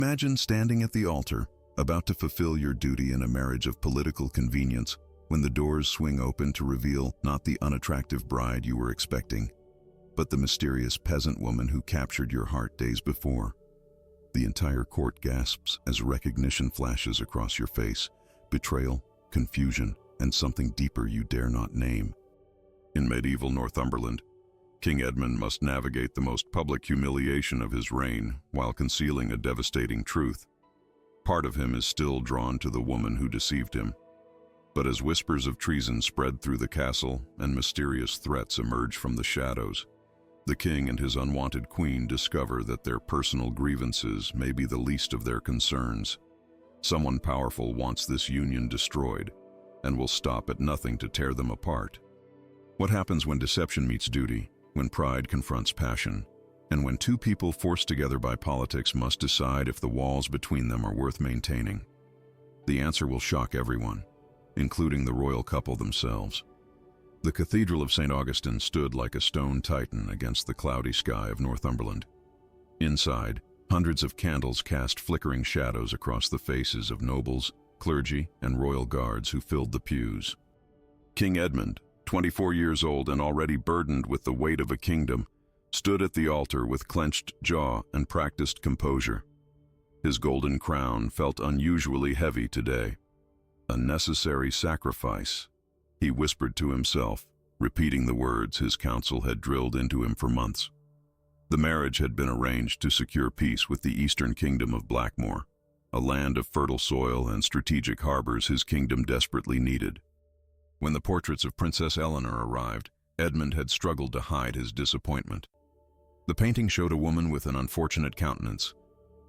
Imagine standing at the altar, about to fulfill your duty in a marriage of political convenience, when the doors swing open to reveal not the unattractive bride you were expecting, but the mysterious peasant woman who captured your heart days before. The entire court gasps as recognition flashes across your face, betrayal, confusion, and something deeper you dare not name. In medieval Northumberland, King Edmund must navigate the most public humiliation of his reign while concealing a devastating truth. Part of him is still drawn to the woman who deceived him. But as whispers of treason spread through the castle and mysterious threats emerge from the shadows, the king and his unwanted queen discover that their personal grievances may be the least of their concerns. Someone powerful wants this union destroyed and will stop at nothing to tear them apart. What happens when deception meets duty, when pride confronts passion, and when two people forced together by politics must decide if the walls between them are worth maintaining? The answer will shock everyone, including the royal couple themselves. The Cathedral of St. Augustine stood like a stone titan against the cloudy sky of Northumberland. Inside, hundreds of candles cast flickering shadows across the faces of nobles, clergy, and royal guards who filled the pews. King Edmund, 24 years old and already burdened with the weight of a kingdom, stood at the altar with clenched jaw and practiced composure. His golden crown felt unusually heavy today. A necessary sacrifice, he whispered to himself, repeating the words his council had drilled into him for months. The marriage had been arranged to secure peace with the eastern kingdom of Blackmoor, a land of fertile soil and strategic harbors his kingdom desperately needed. When the portraits of Princess Eleanor arrived, Edmund had struggled to hide his disappointment. The painting showed a woman with an unfortunate countenance,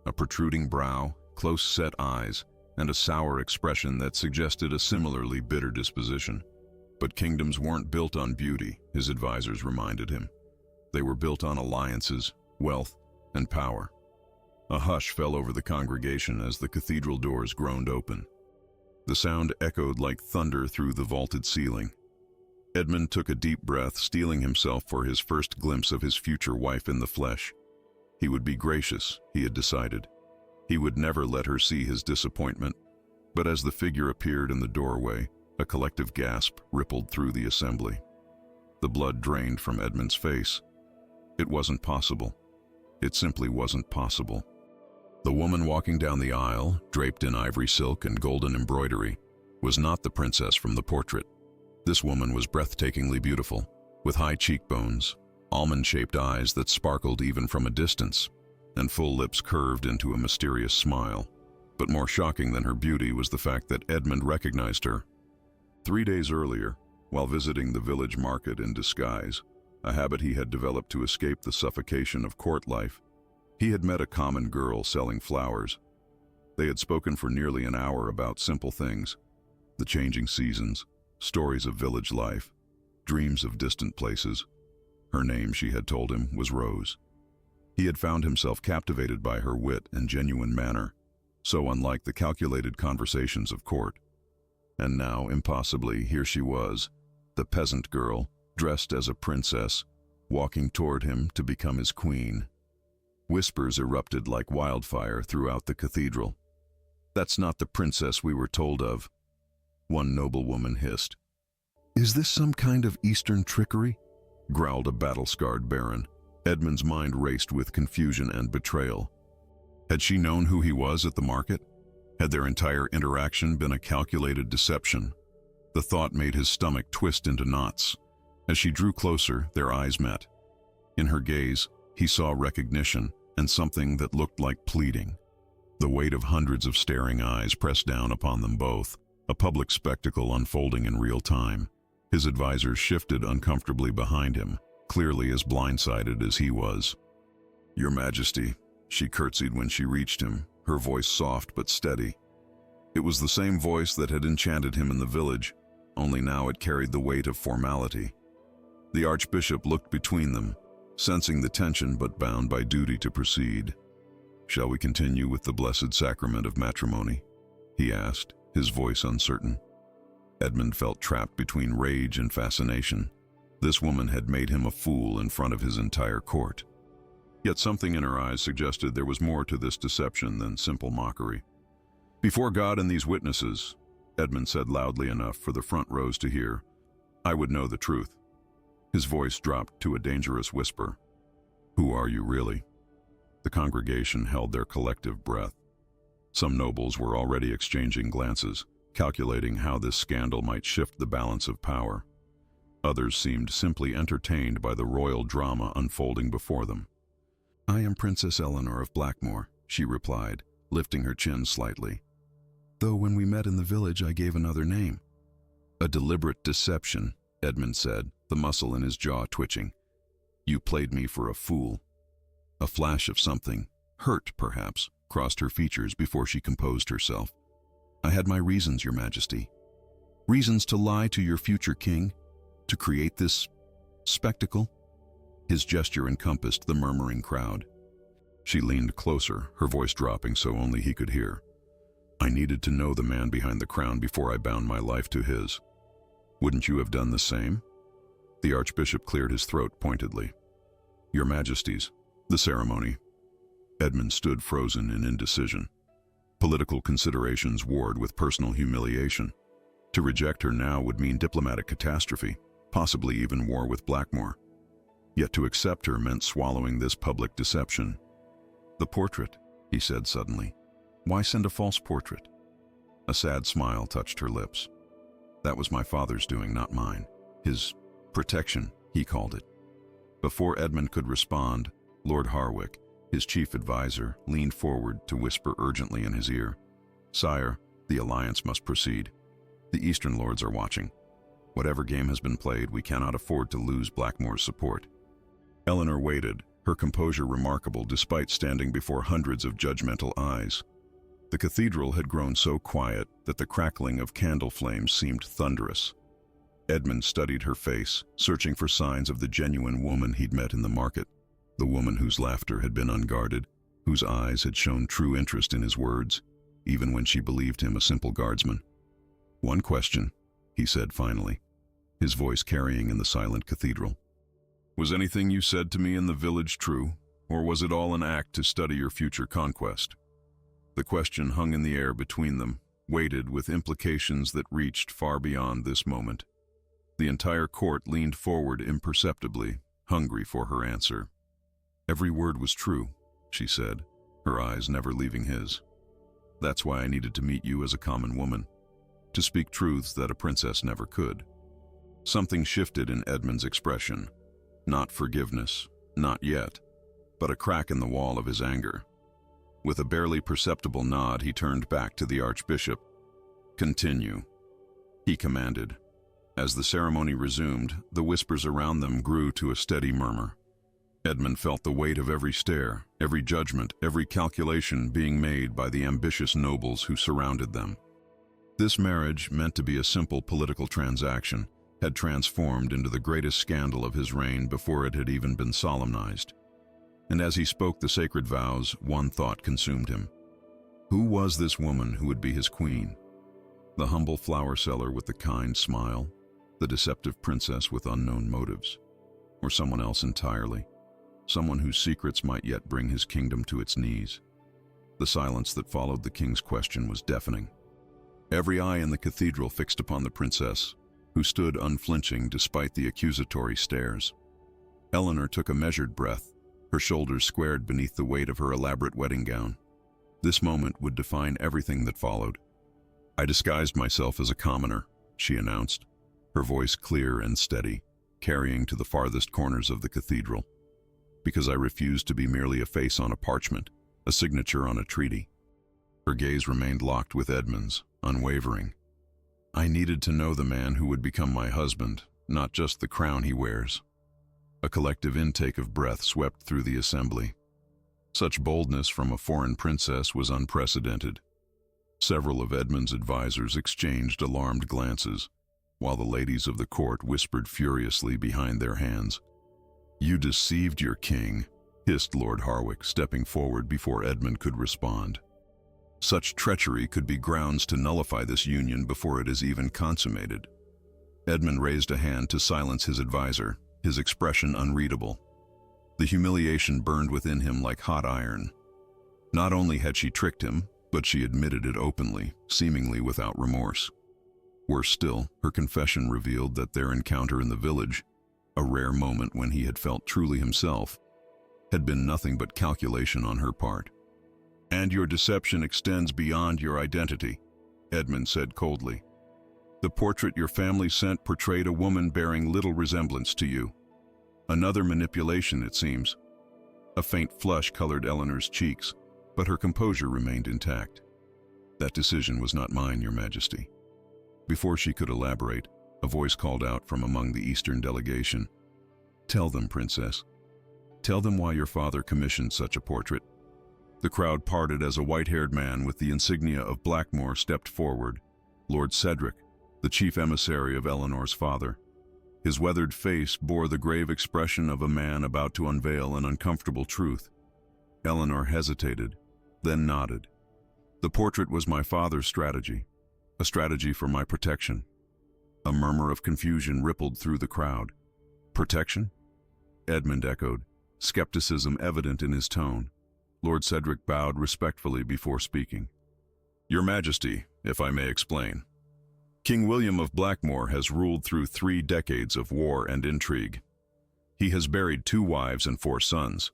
a protruding brow, close-set eyes, and a sour expression that suggested a similarly bitter disposition. But kingdoms weren't built on beauty, his advisors reminded him. They were built on alliances, wealth, and power. A hush fell over the congregation as the cathedral doors groaned open. The sound echoed like thunder through the vaulted ceiling. Edmund took a deep breath, steeling himself for his first glimpse of his future wife in the flesh. He would be gracious, he had decided. He would never let her see his disappointment. But as the figure appeared in the doorway, a collective gasp rippled through the assembly. The blood drained from Edmund's face. It wasn't possible. It simply wasn't possible. The woman walking down the aisle, draped in ivory silk and golden embroidery, was not the princess from the portrait. This woman was breathtakingly beautiful, with high cheekbones, almond-shaped eyes that sparkled even from a distance, and full lips curved into a mysterious smile. But more shocking than her beauty was the fact that Edmund recognized her. 3 days earlier, while visiting the village market in disguise, a habit he had developed to escape the suffocation of court life, he had met a common girl selling flowers. They had spoken for nearly an hour about simple things: the changing seasons, stories of village life, dreams of distant places. Her name, she had told him, was Rose. He had found himself captivated by her wit and genuine manner, so unlike the calculated conversations of court. And now, impossibly, here she was, the peasant girl, dressed as a princess, walking toward him to become his queen. Whispers erupted like wildfire throughout the cathedral. "That's not the princess we were told of," one noblewoman hissed. "Is this some kind of Eastern trickery?" growled a battle-scarred baron. Edmund's mind raced with confusion and betrayal. Had she known who he was at the market? Had their entire interaction been a calculated deception? The thought made his stomach twist into knots. As she drew closer, their eyes met. In her gaze, he saw recognition and something that looked like pleading. The weight of hundreds of staring eyes pressed down upon them both, a public spectacle unfolding in real time. His advisors shifted uncomfortably behind him, clearly as blindsided as he was. "Your Majesty," she curtsied when she reached him, her voice soft but steady. It was the same voice that had enchanted him in the village, only now it carried the weight of formality. The archbishop looked between them, sensing the tension but bound by duty to proceed. "Shall we continue with the blessed sacrament of matrimony?" he asked, his voice uncertain. Edmund felt trapped between rage and fascination. This woman had made him a fool in front of his entire court. Yet something in her eyes suggested there was more to this deception than simple mockery. "Before God and these witnesses," Edmund said loudly enough for the front rows to hear, "I would know the truth." His voice dropped to a dangerous whisper. "Who are you really?" The congregation held their collective breath. Some nobles were already exchanging glances, calculating how this scandal might shift the balance of power. Others seemed simply entertained by the royal drama unfolding before them. "I am Princess Eleanor of Blackmoor," she replied, lifting her chin slightly. "Though when we met in the village I gave another name." "A deliberate deception," Edmund said, the muscle in his jaw twitching. "You played me for a fool." A flash of something, hurt perhaps, crossed her features before she composed herself. "I had my reasons, Your Majesty. Reasons to lie to your future king, to create this spectacle." His gesture encompassed the murmuring crowd. She leaned closer, her voice dropping so only he could hear. "I needed to know the man behind the crown before I bound my life to his. Wouldn't you have done the same?" The Archbishop cleared his throat pointedly. "Your Majesties, the ceremony." Edmund stood frozen in indecision. Political considerations warred with personal humiliation. To reject her now would mean diplomatic catastrophe, possibly even war with Blackmoor. Yet to accept her meant swallowing this public deception. "The portrait," he said suddenly. "Why send a false portrait?" A sad smile touched her lips. "That was my father's doing, not mine. His protection, he called it." Before Edmund could respond, Lord Harwick, his chief advisor, leaned forward to whisper urgently in his ear, "Sire, the alliance must proceed. The Eastern Lords are watching. Whatever game has been played, we cannot afford to lose Blackmoor's support." Eleanor waited, her composure remarkable despite standing before hundreds of judgmental eyes. The cathedral had grown so quiet that the crackling of candle flames seemed thunderous. Edmund studied her face, searching for signs of the genuine woman he'd met in the market, the woman whose laughter had been unguarded, whose eyes had shown true interest in his words, even when she believed him a simple guardsman. "One question," he said finally, his voice carrying in the silent cathedral. "Was anything you said to me in the village true, or was it all an act to study your future conquest?" The question hung in the air between them, weighted with implications that reached far beyond this moment. The entire court leaned forward imperceptibly, hungry for her answer. "Every word was true," she said, her eyes never leaving his. "That's why I needed to meet you as a common woman, to speak truths that a princess never could." Something shifted in Edmund's expression. Not forgiveness, not yet, but a crack in the wall of his anger. With a barely perceptible nod, he turned back to the Archbishop. "Continue," he commanded. As the ceremony resumed, the whispers around them grew to a steady murmur. Edmund felt the weight of every stare, every judgment, every calculation being made by the ambitious nobles who surrounded them. This marriage, meant to be a simple political transaction, had transformed into the greatest scandal of his reign before it had even been solemnized. And as he spoke the sacred vows, one thought consumed him. Who was this woman who would be his queen? The humble flower seller with the kind smile? The deceptive princess with unknown motives? Or someone else entirely? Someone whose secrets might yet bring his kingdom to its knees? The silence that followed the king's question was deafening. Every eye in the cathedral fixed upon the princess, who stood unflinching despite the accusatory stares. Eleanor took a measured breath, her shoulders squared beneath the weight of her elaborate wedding gown. This moment would define everything that followed. "I disguised myself as a commoner," she announced, her voice clear and steady, carrying to the farthest corners of the cathedral, "because I refused to be merely a face on a parchment, a signature on a treaty." Her gaze remained locked with Edmund's, unwavering. "I needed to know the man who would become my husband, not just the crown he wears." A collective intake of breath swept through the assembly. Such boldness from a foreign princess was unprecedented. Several of Edmund's advisors exchanged alarmed glances, while the ladies of the court whispered furiously behind their hands. "You deceived your king," hissed Lord Harwick, stepping forward before Edmund could respond. "Such treachery could be grounds to nullify this union before it is even consummated." Edmund raised a hand to silence his advisor, his expression unreadable. The humiliation burned within him like hot iron. Not only had she tricked him, but she admitted it openly, seemingly without remorse. Worse still, her confession revealed that their encounter in the village, a rare moment when he had felt truly himself, had been nothing but calculation on her part. "And your deception extends beyond your identity," Edmund said coldly. "The portrait your family sent portrayed a woman bearing little resemblance to you. Another manipulation, it seems." A faint flush colored Eleanor's cheeks, but her composure remained intact. "That decision was not mine, Your Majesty." Before she could elaborate, a voice called out from among the Eastern delegation. "Tell them, Princess. Tell them why your father commissioned such a portrait." The crowd parted as a white-haired man with the insignia of Blackmore stepped forward, Lord Cedric, the chief emissary of Eleanor's father. His weathered face bore the grave expression of a man about to unveil an uncomfortable truth. Eleanor hesitated, then nodded. "The portrait was my father's strategy, a strategy for my protection." A murmur of confusion rippled through the crowd. "Protection?" Edmund echoed, skepticism evident in his tone. Lord Cedric bowed respectfully before speaking. "Your Majesty, if I may explain. King William of Blackmore has ruled through 3 decades of war and intrigue. He has buried 2 wives and 4 sons.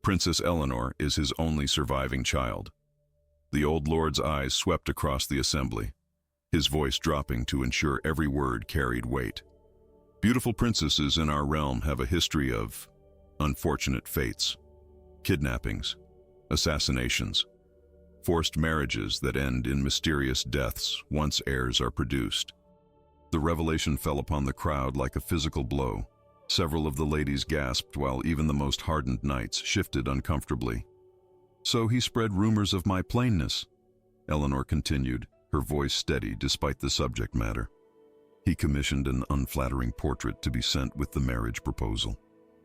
Princess Eleanor is his only surviving child." The old lord's eyes swept across the assembly, his voice dropping to ensure every word carried weight. "Beautiful princesses in our realm have a history of unfortunate fates, kidnappings, assassinations, forced marriages that end in mysterious deaths once heirs are produced." The revelation fell upon the crowd like a physical blow. Several of the ladies gasped while even the most hardened knights shifted uncomfortably. "So he spread rumors of my plainness," Eleanor continued, her voice steady despite the subject matter. "He commissioned an unflattering portrait to be sent with the marriage proposal,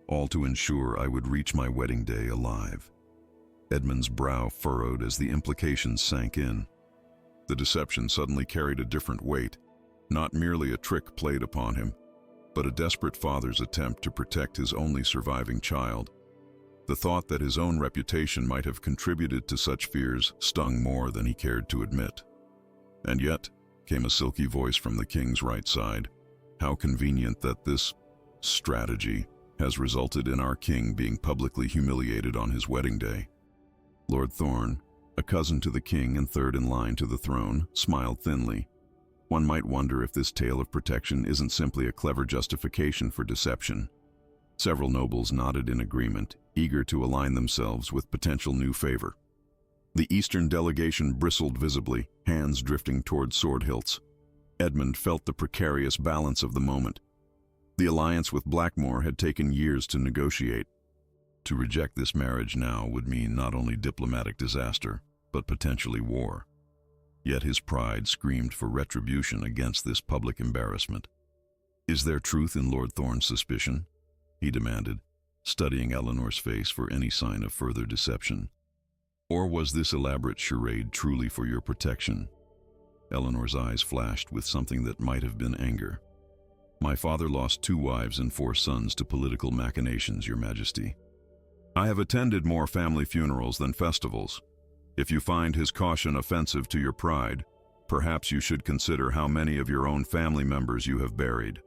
all to ensure I would reach my wedding day alive." Edmund's brow furrowed as the implications sank in. The deception suddenly carried a different weight, not merely a trick played upon him, but a desperate father's attempt to protect his only surviving child. The thought that his own reputation might have contributed to such fears stung more than he cared to admit. "And yet," came a silky voice from the king's right side, "how convenient that this strategy has resulted in our king being publicly humiliated on his wedding day." Lord Thorne, a cousin to the king and third in line to the throne, smiled thinly. One might wonder if this tale of protection isn't simply a clever justification for deception. Several nobles nodded in agreement, eager to align themselves with potential new favor. The Eastern delegation bristled visibly, hands drifting toward sword hilts. Edmund felt the precarious balance of the moment. The alliance with Blackmore had taken years to negotiate. To reject this marriage now would mean not only diplomatic disaster, but potentially war. Yet his pride screamed for retribution against this public embarrassment. "Is there truth in Lord Thorne's suspicion?" he demanded, studying Eleanor's face for any sign of further deception. "Or was this elaborate charade truly for your protection?" Eleanor's eyes flashed with something that might have been anger. "My father lost 2 wives and 4 sons to political machinations, Your Majesty. I have attended more family funerals than festivals. If you find his caution offensive to your pride, perhaps you should consider how many of your own family members you have buried."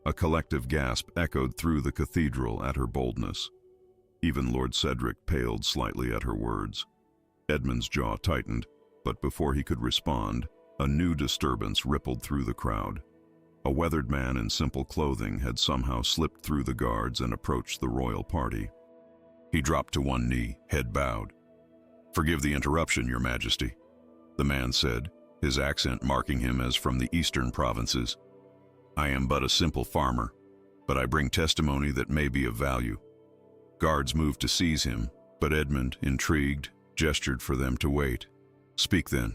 A collective gasp echoed through the cathedral at her boldness. Even Lord Cedric paled slightly at her words. Edmund's jaw tightened, but before he could respond, a new disturbance rippled through the crowd. A weathered man in simple clothing had somehow slipped through the guards and approached the royal party. He dropped to one knee, head bowed. "Forgive the interruption, Your Majesty," the man said, his accent marking him as from the eastern provinces. "I am but a simple farmer, but I bring testimony that may be of value." Guards moved to seize him, but Edmund, intrigued, gestured for them to wait. "Speak then."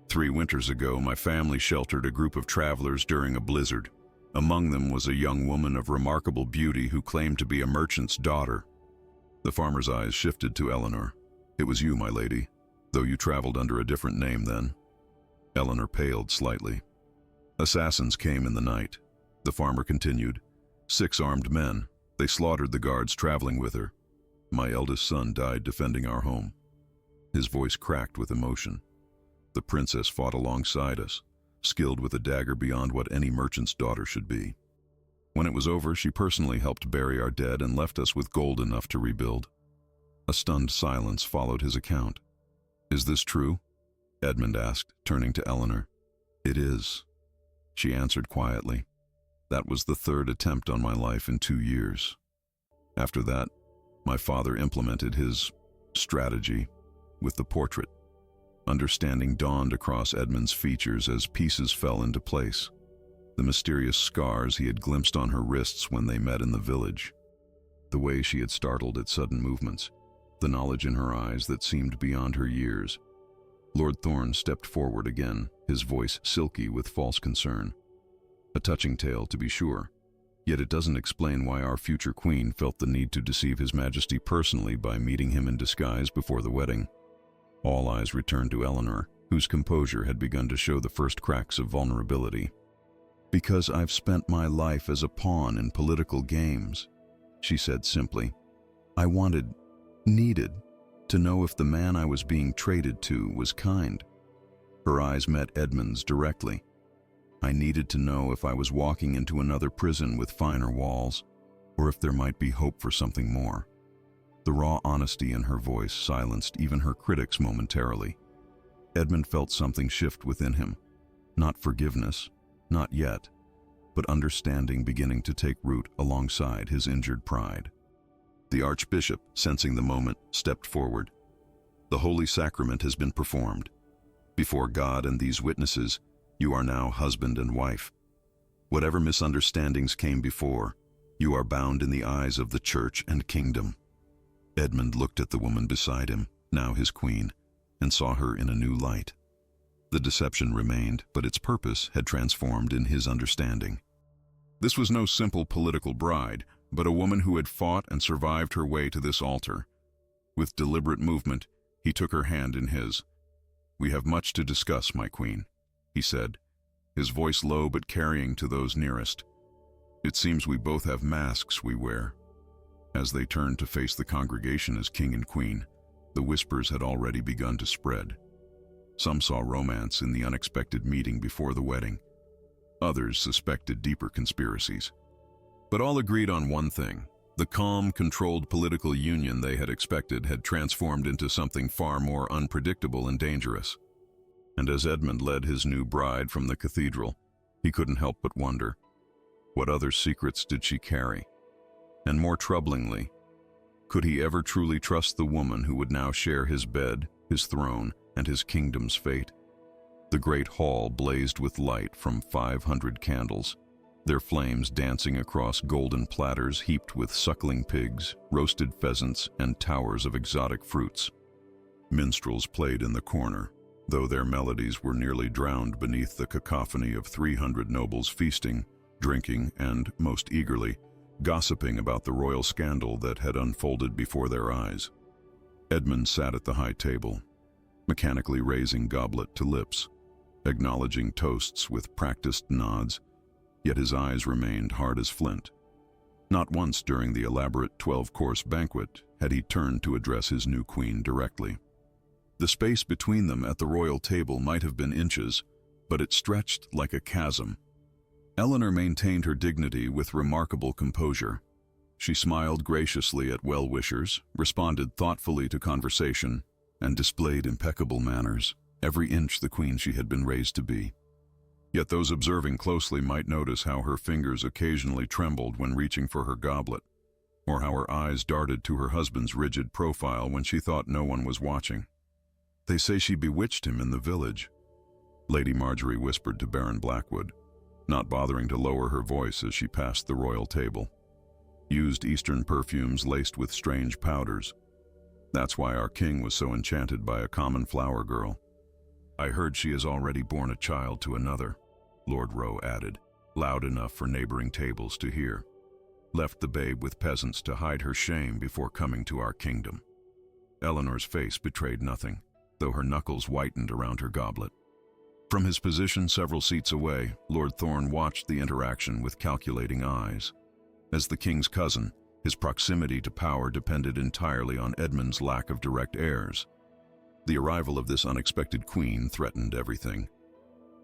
3 winters ago, my family sheltered a group of travelers during a blizzard. Among them was a young woman of remarkable beauty who claimed to be a merchant's daughter. The farmer's eyes shifted to Eleanor. "It was you, my lady, though you traveled under a different name then." Eleanor paled slightly. "Assassins came in the night," the farmer continued. 6 armed men, They slaughtered the guards traveling with her. My eldest son died defending our home. His voice cracked with emotion. The princess fought alongside us, skilled with a dagger beyond what any merchant's daughter should be. When it was over, she personally helped bury our dead and left us with gold enough to rebuild. A stunned silence followed his account. "Is this true?" Edmund asked, turning to Eleanor. "It is," she answered quietly. "That was the third attempt on my life in 2 years. After that, my father implemented his strategy with the portrait." Understanding dawned across Edmund's features as pieces fell into place. The mysterious scars he had glimpsed on her wrists when they met in the village. The way she had startled at sudden movements. The knowledge in her eyes that seemed beyond her years. Lord Thorne stepped forward again, his voice silky with false concern. "A touching tale, to be sure. Yet it doesn't explain why our future queen felt the need to deceive His Majesty personally by meeting him in disguise before the wedding." All eyes returned to Eleanor, whose composure had begun to show the first cracks of vulnerability. "Because I've spent my life as a pawn in political games," she said simply. "I needed to know if the man I was being traded to was kind." Her eyes met Edmund's directly. "I needed to know if I was walking into another prison with finer walls, or if there might be hope for something more." The raw honesty in her voice silenced even her critics momentarily. Edmund felt something shift within him. Not forgiveness, not yet, but understanding beginning to take root alongside his injured pride. The Archbishop, sensing the moment, stepped forward. "The Holy Sacrament has been performed. Before God and these witnesses, you are now husband and wife. Whatever misunderstandings came before, you are bound in the eyes of the Church and Kingdom." Edmund looked at the woman beside him, now his queen, and saw her in a new light. The deception remained, but its purpose had transformed in his understanding. This was no simple political bride, but a woman who had fought and survived her way to this altar. With deliberate movement, he took her hand in his. "We have much to discuss, my queen," he said, his voice low but carrying to those nearest. "It seems we both have masks we wear." As they turned to face the congregation as king and queen, the whispers had already begun to spread. Some saw romance in the unexpected meeting before the wedding. Others suspected deeper conspiracies. But all agreed on one thing. The calm, controlled political union they had expected had transformed into something far more unpredictable and dangerous. And as Edmund led his new bride from the cathedral, he couldn't help but wonder, what other secrets did she carry? And more troublingly, could he ever truly trust the woman who would now share his bed, his throne, and his kingdom's fate? The great hall blazed with light from 500 candles, their flames dancing across golden platters heaped with suckling pigs, roasted pheasants, and towers of exotic fruits. Minstrels played in the corner, though their melodies were nearly drowned beneath the cacophony of 300 nobles feasting, drinking, and, most eagerly, gossiping about the royal scandal that had unfolded before their eyes. Edmund sat at the high table, mechanically raising goblet to lips, acknowledging toasts with practiced nods, yet his eyes remained hard as flint. Not once during the elaborate 12-course banquet had he turned to address his new queen directly. The space between them at the royal table might have been inches, but it stretched like a chasm. Eleanor maintained her dignity with remarkable composure. She smiled graciously at well-wishers, responded thoughtfully to conversation, and displayed impeccable manners, every inch the queen she had been raised to be. Yet those observing closely might notice how her fingers occasionally trembled when reaching for her goblet, or how her eyes darted to her husband's rigid profile when she thought no one was watching. "They say she bewitched him in the village," Lady Marjorie whispered to Baron Blackwood, not bothering to lower her voice as she passed the royal table. "Used Eastern perfumes laced with strange powders. That's why our king was so enchanted by a common flower girl. I heard she has already borne a child to another," Lord Rowe added, loud enough for neighboring tables to hear. "Left the babe with peasants to hide her shame before coming to our kingdom." Eleanor's face betrayed nothing, though her knuckles whitened around her goblet. From his position several seats away, Lord Thorne watched the interaction with calculating eyes. As the king's cousin, His proximity to power depended entirely on Edmund's lack of direct heirs. The arrival of this unexpected queen threatened everything.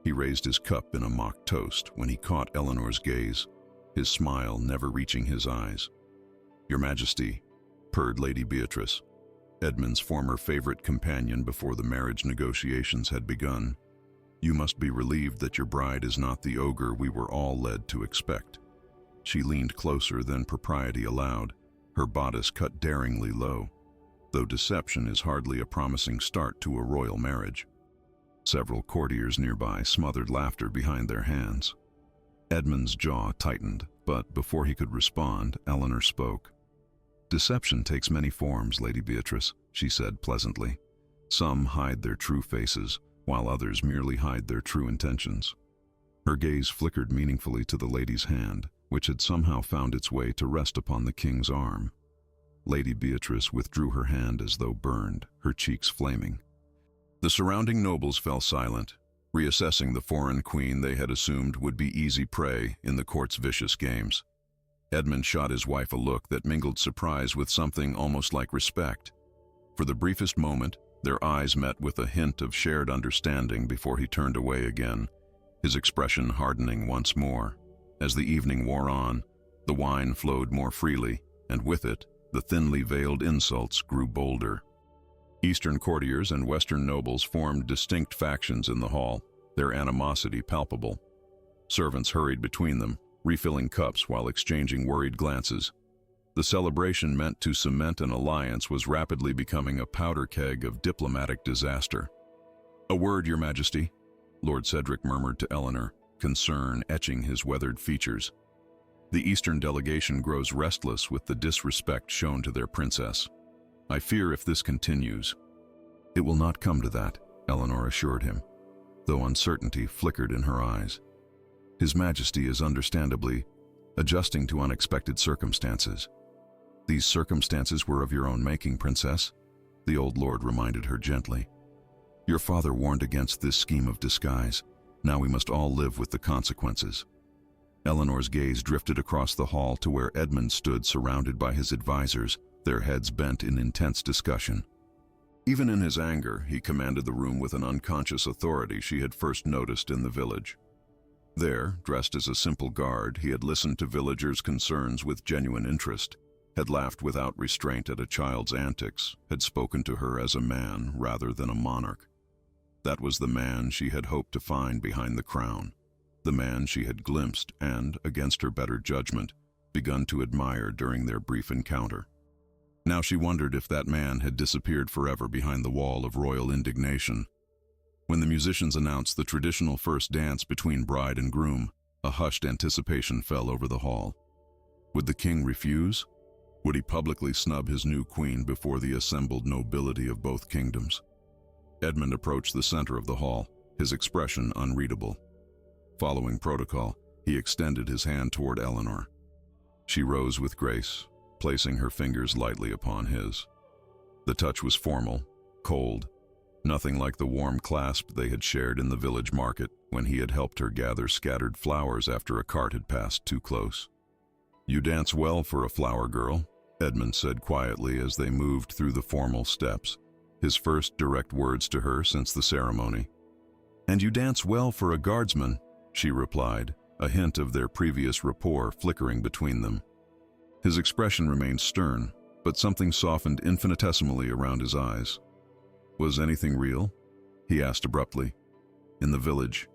He raised his cup in a mock toast when he caught Eleanor's gaze, his smile never reaching his eyes. "Your Majesty," purred Lady Beatrice, Edmund's former favorite companion before the marriage negotiations had begun, "you must be relieved that your bride is not the ogre we were all led to expect." She leaned closer than propriety allowed, her bodice cut daringly low, though deception is hardly a promising start to a royal marriage. Several courtiers nearby smothered laughter behind their hands. Edmund's jaw tightened, but before he could respond, Eleanor spoke. "Deception takes many forms, Lady Beatrice," she said pleasantly. "Some hide their true faces, while others merely hide their true intentions." Her gaze flickered meaningfully to the lady's hand, which had somehow found its way to rest upon the king's arm. Lady Beatrice withdrew her hand as though burned, her cheeks flaming. The surrounding nobles fell silent, reassessing the foreign queen they had assumed would be easy prey in the court's vicious games. Edmund shot his wife a look that mingled surprise with something almost like respect. For the briefest moment, their eyes met with a hint of shared understanding before he turned away again, his expression hardening once more. As the evening wore on, the wine flowed more freely, and with it, the thinly veiled insults grew bolder. Eastern courtiers and Western nobles formed distinct factions in the hall, their animosity palpable. Servants hurried between them, refilling cups while exchanging worried glances. The celebration meant to cement an alliance was rapidly becoming a powder keg of diplomatic disaster. "A word, Your Majesty," Lord Cedric murmured to Eleanor, concern etching his weathered features. "The Eastern delegation grows restless with the disrespect shown to their princess. I fear if this continues—" "It will not come to that," Eleanor assured him, though uncertainty flickered in her eyes. "His Majesty is understandably adjusting to unexpected circumstances." "These circumstances were of your own making, Princess," the old lord reminded her gently. "Your father warned against this scheme of disguise. Now we must all live with the consequences." Eleanor's gaze drifted across the hall to where Edmund stood surrounded by his advisors, their heads bent in intense discussion. Even in his anger, he commanded the room with an unconscious authority she had first noticed in the village. There, dressed as a simple guard, he had listened to villagers' concerns with genuine interest, had laughed without restraint at a child's antics, had spoken to her as a man rather than a monarch. That was the man she had hoped to find behind the crown, the man she had glimpsed and, against her better judgment, begun to admire during their brief encounter. Now she wondered if that man had disappeared forever behind the wall of royal indignation. When the musicians announced the traditional first dance between bride and groom, a hushed anticipation fell over the hall. Would the king refuse? Would he publicly snub his new queen before the assembled nobility of both kingdoms? Edmund approached the center of the hall, his expression unreadable. Following protocol, he extended his hand toward Eleanor. She rose with grace, placing her fingers lightly upon his. The touch was formal, cold, nothing like the warm clasp they had shared in the village market when he had helped her gather scattered flowers after a cart had passed too close. "You dance well for a flower girl," Edmund said quietly as they moved through the formal steps, his first direct words to her since the ceremony. "And you dance well for a guardsman," she replied, a hint of their previous rapport flickering between them. His expression remained stern, but something softened infinitesimally around his eyes. "Was anything real?" he asked abruptly. "In the village?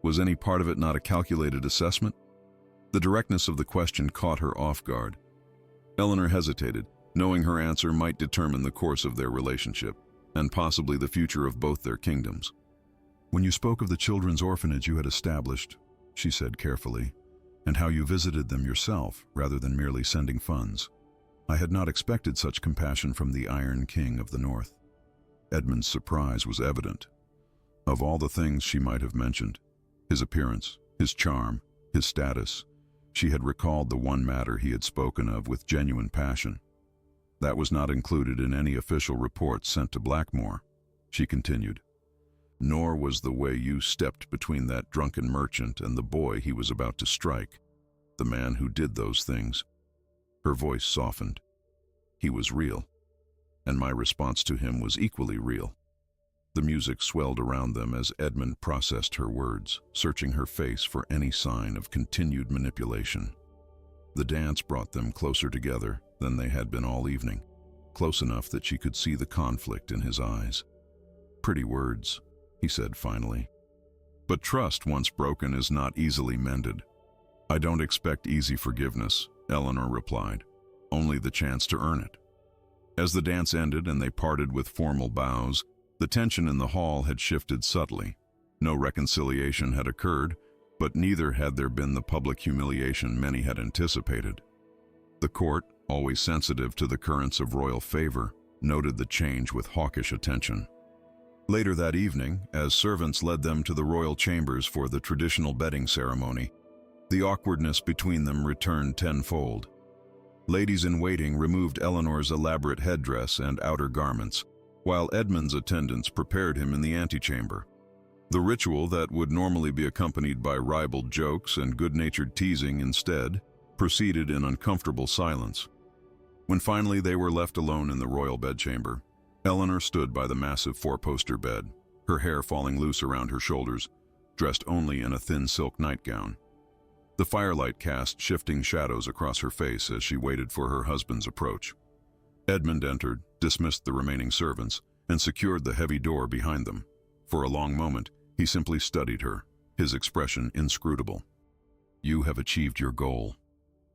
Was any part of it not a calculated assessment?" The directness of the question caught her off guard. Eleanor hesitated, knowing her answer might determine the course of their relationship, and possibly the future of both their kingdoms. "When you spoke of the children's orphanage you had established," she said carefully, "and how you visited them yourself rather than merely sending funds, I had not expected such compassion from the Iron King of the North." Edmund's surprise was evident. Of all the things she might have mentioned, his appearance, his charm, his status, she had recalled the one matter he had spoken of with genuine passion. "That was not included in any official reports sent to Blackmore," she continued. "Nor was the way you stepped between that drunken merchant and the boy he was about to strike, the man who did those things." Her voice softened. He was real, and my response to him was equally real. The music swelled around them as Edmund processed her words, searching her face for any sign of continued manipulation. The dance brought them closer together than they had been all evening, close enough that she could see the conflict in his eyes. "Pretty words," he said finally. "But trust once broken is not easily mended." "I don't expect easy forgiveness," Eleanor replied, "only the chance to earn it." As the dance ended and they parted with formal bows, the tension in the hall had shifted subtly. No reconciliation had occurred, but neither had there been the public humiliation many had anticipated. The court, always sensitive to the currents of royal favor, noted the change with hawkish attention. Later that evening, as servants led them to the royal chambers for the traditional bedding ceremony, the awkwardness between them returned tenfold. Ladies-in-waiting removed Eleanor's elaborate headdress and outer garments, while Edmund's attendants prepared him in the antechamber. The ritual that would normally be accompanied by ribald jokes and good-natured teasing instead proceeded in uncomfortable silence. When finally they were left alone in the royal bedchamber, Eleanor stood by the massive four-poster bed, her hair falling loose around her shoulders, dressed only in a thin silk nightgown. The firelight cast shifting shadows across her face as she waited for her husband's approach. Edmund entered, dismissed the remaining servants, and secured the heavy door behind them. For a long moment, he simply studied her, his expression inscrutable. "You have achieved your goal,"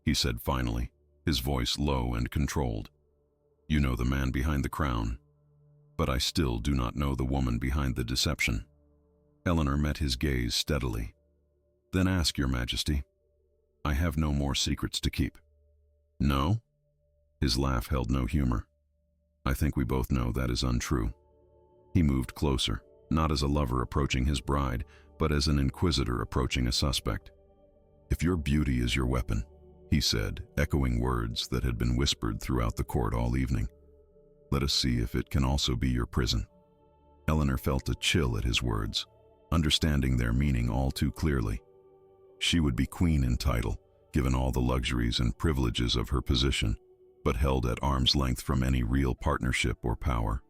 he said finally, his voice low and controlled. "You know the man behind the crown, but I still do not know the woman behind the deception." Eleanor met his gaze steadily. "Then ask, Your Majesty. I have no more secrets to keep." "No?" His laugh held no humor. "I think we both know that is untrue." He moved closer, not as a lover approaching his bride, but as an inquisitor approaching a suspect. "If your beauty is your weapon," he said, echoing words that had been whispered throughout the court all evening, "let us see if it can also be your prison." Eleanor felt a chill at his words, understanding their meaning all too clearly. She would be queen in title, given all the luxuries and privileges of her position, but held at arm's length from any real partnership or power.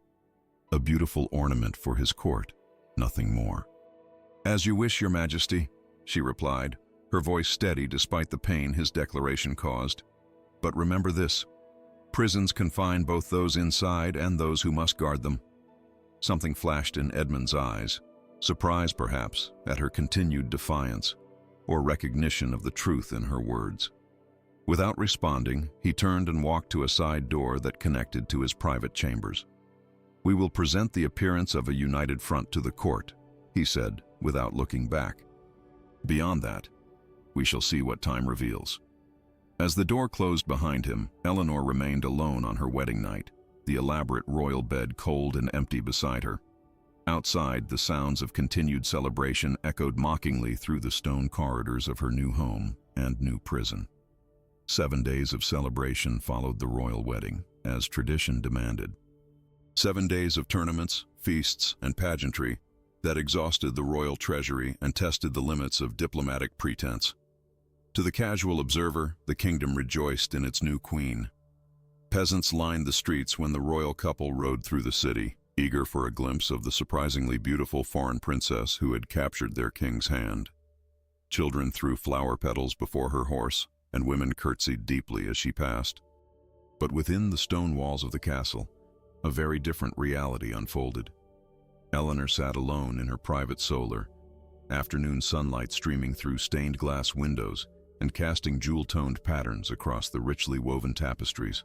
A beautiful ornament for his court, nothing more. "As you wish, Your Majesty," she replied, her voice steady despite the pain his declaration caused. "But remember this, prisons confine both those inside and those who must guard them." Something flashed in Edmund's eyes, surprise perhaps at her continued defiance, or recognition of the truth in her words. Without responding, he turned and walked to a side door that connected to his private chambers. "We will present the appearance of a united front to the court," he said, without looking back. "Beyond that, we shall see what time reveals." As the door closed behind him, Eleanor remained alone on her wedding night, the elaborate royal bed cold and empty beside her. Outside, the sounds of continued celebration echoed mockingly through the stone corridors of her new home and new prison. 7 days of celebration followed the royal wedding, as tradition demanded. 7 days of tournaments, feasts, and pageantry that exhausted the royal treasury and tested the limits of diplomatic pretense. To the casual observer, the kingdom rejoiced in its new queen. Peasants lined the streets when the royal couple rode through the city, eager for a glimpse of the surprisingly beautiful foreign princess who had captured their king's hand. Children threw flower petals before her horse, and women curtsied deeply as she passed. But within the stone walls of the castle, a very different reality unfolded. Eleanor sat alone in her private solar, afternoon sunlight streaming through stained glass windows and casting jewel-toned patterns across the richly woven tapestries.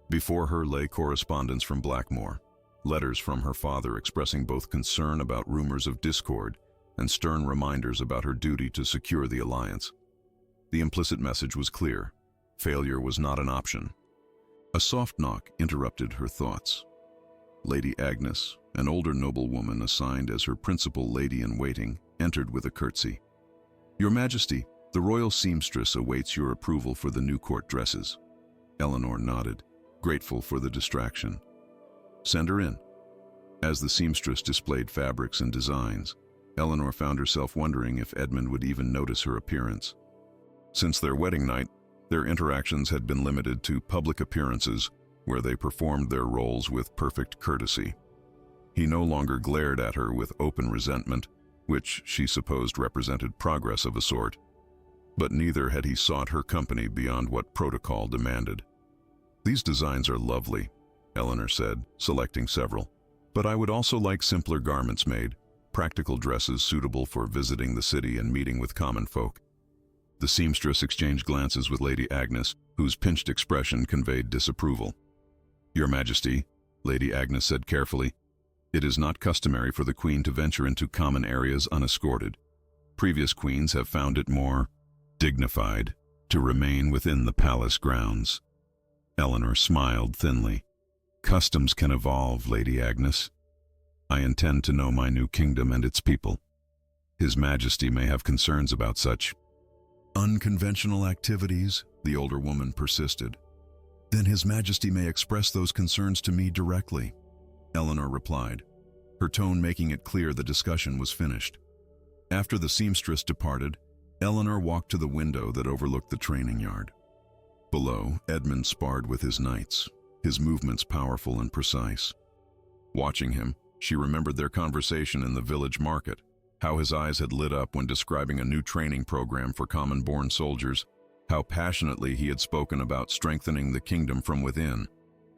Before her lay correspondence from Blackmore, letters from her father expressing both concern about rumors of discord and stern reminders about her duty to secure the alliance. The implicit message was clear: failure was not an option. A soft knock interrupted her thoughts. Lady Agnes, an older noblewoman assigned as her principal lady-in-waiting, entered with a curtsy. "Your Majesty, the royal seamstress awaits your approval for the new court dresses." Eleanor nodded, grateful for the distraction. "Send her in." As the seamstress displayed fabrics and designs, Eleanor found herself wondering if Edmund would even notice her appearance. Since their wedding night, Their interactions had been limited to public appearances, where they performed their roles with perfect courtesy. He no longer glared at her with open resentment, which she supposed represented progress of a sort. But neither had he sought her company beyond what protocol demanded. "These designs are lovely," Eleanor said, selecting several. "But I would also like simpler garments made, practical dresses suitable for visiting the city and meeting with common folk." The seamstress exchanged glances with Lady Agnes, whose pinched expression conveyed disapproval. "Your Majesty," Lady Agnes said carefully, "it is not customary for the Queen to venture into common areas unescorted. Previous queens have found it more dignified to remain within the palace grounds." Eleanor smiled thinly. "Customs can evolve, Lady Agnes. I intend to know my new kingdom and its people. His Majesty may have concerns about such unconventional activities," the older woman persisted. "Then His Majesty may express those concerns to me directly," Eleanor replied, her tone making it clear the discussion was finished. After the seamstress departed, Eleanor walked to the window that overlooked the training yard. Below, Edmund sparred with his knights, his movements powerful and precise. Watching him, she remembered their conversation in the village market, how his eyes had lit up when describing a new training program for common-born soldiers, how passionately he had spoken about strengthening the kingdom from within.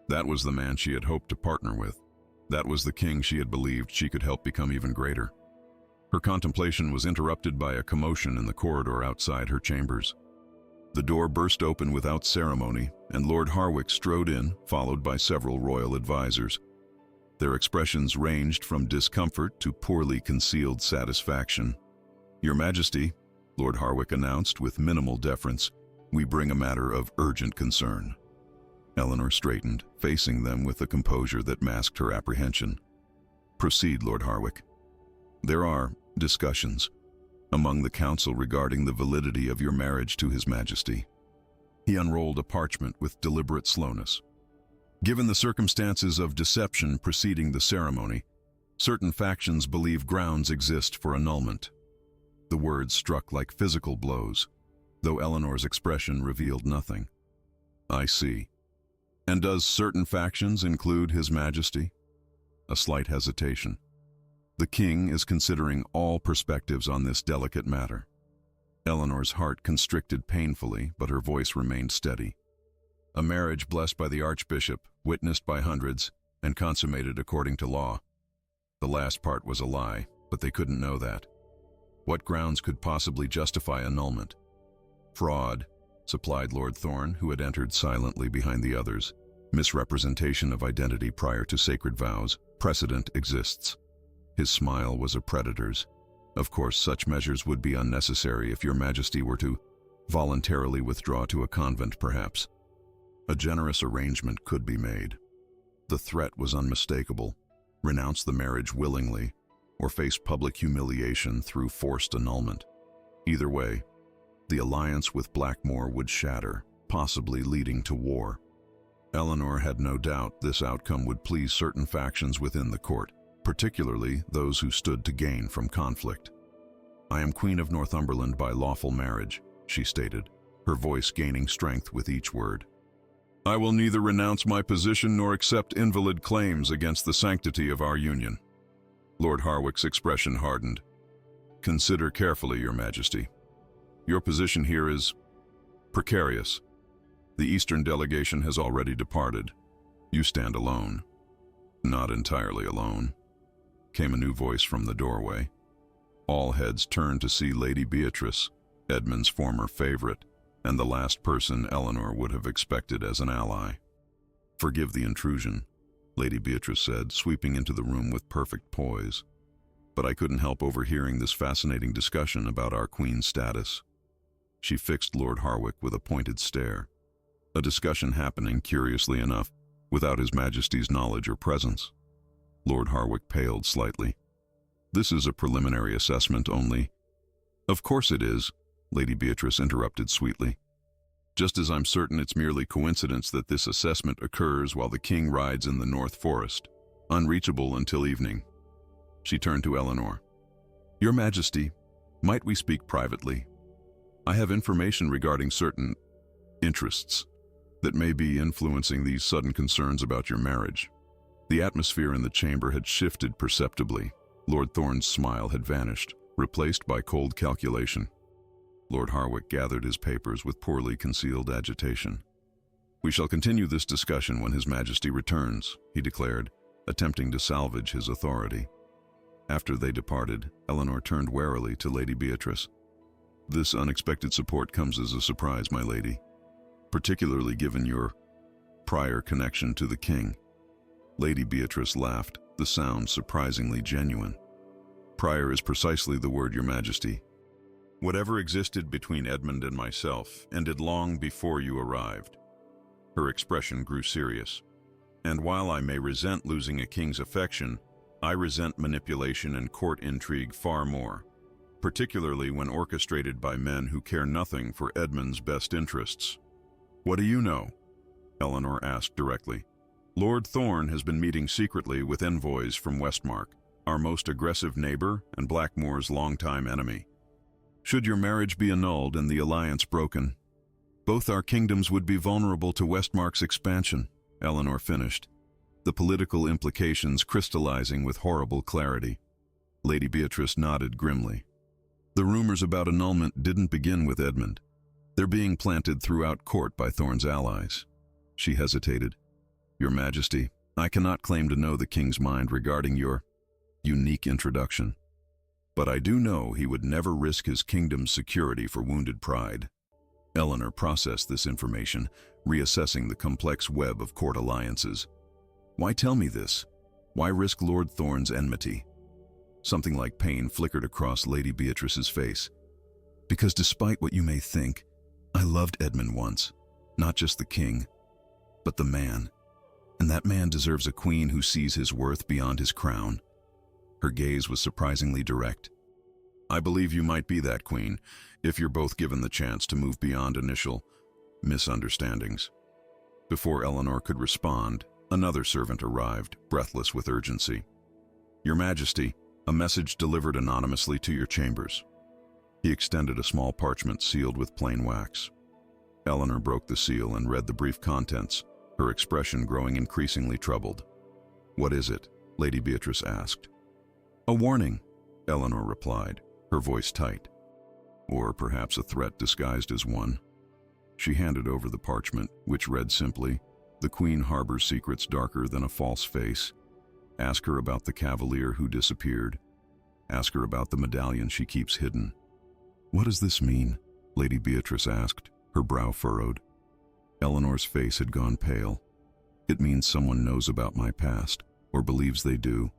That was the man she had hoped to partner with. That was the king she had believed she could help become even greater. Her contemplation was interrupted by a commotion in the corridor outside her chambers. The door burst open without ceremony, and Lord Harwick strode in, followed by several royal advisors. Their expressions ranged from discomfort to poorly concealed satisfaction. "Your Majesty," Lord Harwick announced with minimal deference, "we bring a matter of urgent concern." Eleanor straightened, facing them with a composure that masked her apprehension. "Proceed, Lord Harwick." "There are discussions among the council regarding the validity of your marriage to His Majesty." He unrolled a parchment with deliberate slowness. "Given the circumstances of deception preceding the ceremony, certain factions believe grounds exist for annulment." The words struck like physical blows, though Eleanor's expression revealed nothing. "I see. And does certain factions include His Majesty?" A slight hesitation. "The king is considering all perspectives on this delicate matter." Eleanor's heart constricted painfully, but her voice remained steady. "A marriage blessed by the Archbishop, witnessed by hundreds, and consummated according to law." The last part was a lie, but they couldn't know that. What grounds could possibly justify annulment? "Fraud," supplied Lord Thorne, who had entered silently behind the others. "Misrepresentation of identity prior to sacred vows. Precedent exists." His smile was a predator's. "Of course, such measures would be unnecessary if your Majesty were to voluntarily withdraw to a convent, perhaps. A generous arrangement could be made." The threat was unmistakable. Renounce the marriage willingly, or face public humiliation through forced annulment. Either way, the alliance with Blackmore would shatter, possibly leading to war. Eleanor had no doubt this outcome would please certain factions within the court, particularly those who stood to gain from conflict. "I am Queen of Northumberland by lawful marriage," she stated, her voice gaining strength with each word. "I will neither renounce my position nor accept invalid claims against the sanctity of our union." Lord Harwick's expression hardened. "Consider carefully, Your Majesty. Your position here is precarious. The Eastern delegation has already departed. You stand alone." "Not entirely alone," came a new voice from the doorway. All heads turned to see Lady Beatrice, Edmund's former favorite, and the last person Eleanor would have expected as an ally. "Forgive the intrusion," Lady Beatrice said, sweeping into the room with perfect poise. "But I couldn't help overhearing this fascinating discussion about our queen's status." She fixed Lord Harwick with a pointed stare. A discussion happening, curiously enough, without His Majesty's knowledge or presence. Lord Harwick paled slightly. "This is a preliminary assessment only." "Of course it is," Lady Beatrice interrupted sweetly. "Just as I'm certain it's merely coincidence that this assessment occurs while the king rides in the North Forest, unreachable until evening." She turned to Eleanor. "Your Majesty, might we speak privately? I have information regarding certain interests that may be influencing these sudden concerns about your marriage. The atmosphere in the chamber had shifted perceptibly. Lord Thorne's smile had vanished, replaced by cold calculation. Lord Harwick gathered his papers with poorly concealed agitation. "We shall continue this discussion when His Majesty returns," he declared, attempting to salvage his authority. After they departed, Eleanor turned warily to Lady Beatrice. "This unexpected support comes as a surprise, my lady, particularly given your prior connection to the king." Lady Beatrice laughed, the sound surprisingly genuine. "Prior is precisely the word, Your Majesty. Whatever existed between Edmund and myself ended long before you arrived." Her expression grew serious. "And while I may resent losing a king's affection, I resent manipulation and court intrigue far more, particularly when orchestrated by men who care nothing for Edmund's best interests." "What do you know?" Eleanor asked directly. "Lord Thorne has been meeting secretly with envoys from Westmark, our most aggressive neighbor and Blackmoor's longtime enemy. Should your marriage be annulled and the alliance broken, both our kingdoms would be vulnerable to Westmark's expansion," Eleanor finished, the political implications crystallizing with horrible clarity. Lady Beatrice nodded grimly. "The rumors about annulment didn't begin with Edmund. They're being planted throughout court by Thorne's allies." She hesitated. "Your Majesty, I cannot claim to know the king's mind regarding your unique introduction. But I do know he would never risk his kingdom's security for wounded pride." Eleanor processed this information, reassessing the complex web of court alliances. "Why tell me this? Why risk Lord Thorne's enmity?" Something like pain flickered across Lady Beatrice's face. "Because despite what you may think, I loved Edmund once. Not just the king, but the man. And that man deserves a queen who sees his worth beyond his crown." Her gaze was surprisingly direct. "I believe you might be that queen, if you're both given the chance to move beyond initial misunderstandings." Before Eleanor could respond, another servant arrived, breathless with urgency. "Your Majesty, a message delivered anonymously to your chambers." He extended a small parchment sealed with plain wax. Eleanor broke the seal and read the brief contents, her expression growing increasingly troubled. "What is it?" Lady Beatrice asked. "A warning," Eleanor replied, her voice tight. Or perhaps a threat disguised as one. She handed over the parchment, which read simply, "The Queen harbors secrets darker than a false face. Ask her about the cavalier who disappeared. Ask her about the medallion she keeps hidden." "What does this mean?" Lady Beatrice asked, her brow furrowed. Eleanor's face had gone pale. "It means someone knows about my past, or believes they do."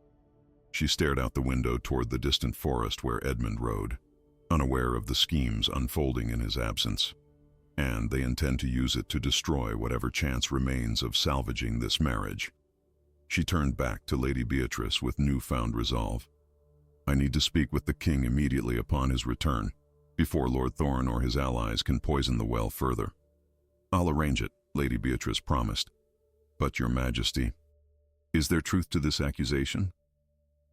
She stared out the window toward the distant forest where Edmund rode, unaware of the schemes unfolding in his absence. "And they intend to use it to destroy whatever chance remains of salvaging this marriage." She turned back to Lady Beatrice with newfound resolve. "I need to speak with the king immediately upon his return, before Lord Thorne or his allies can poison the well further." "I'll arrange it," Lady Beatrice promised. "But, Your Majesty, is there truth to this accusation?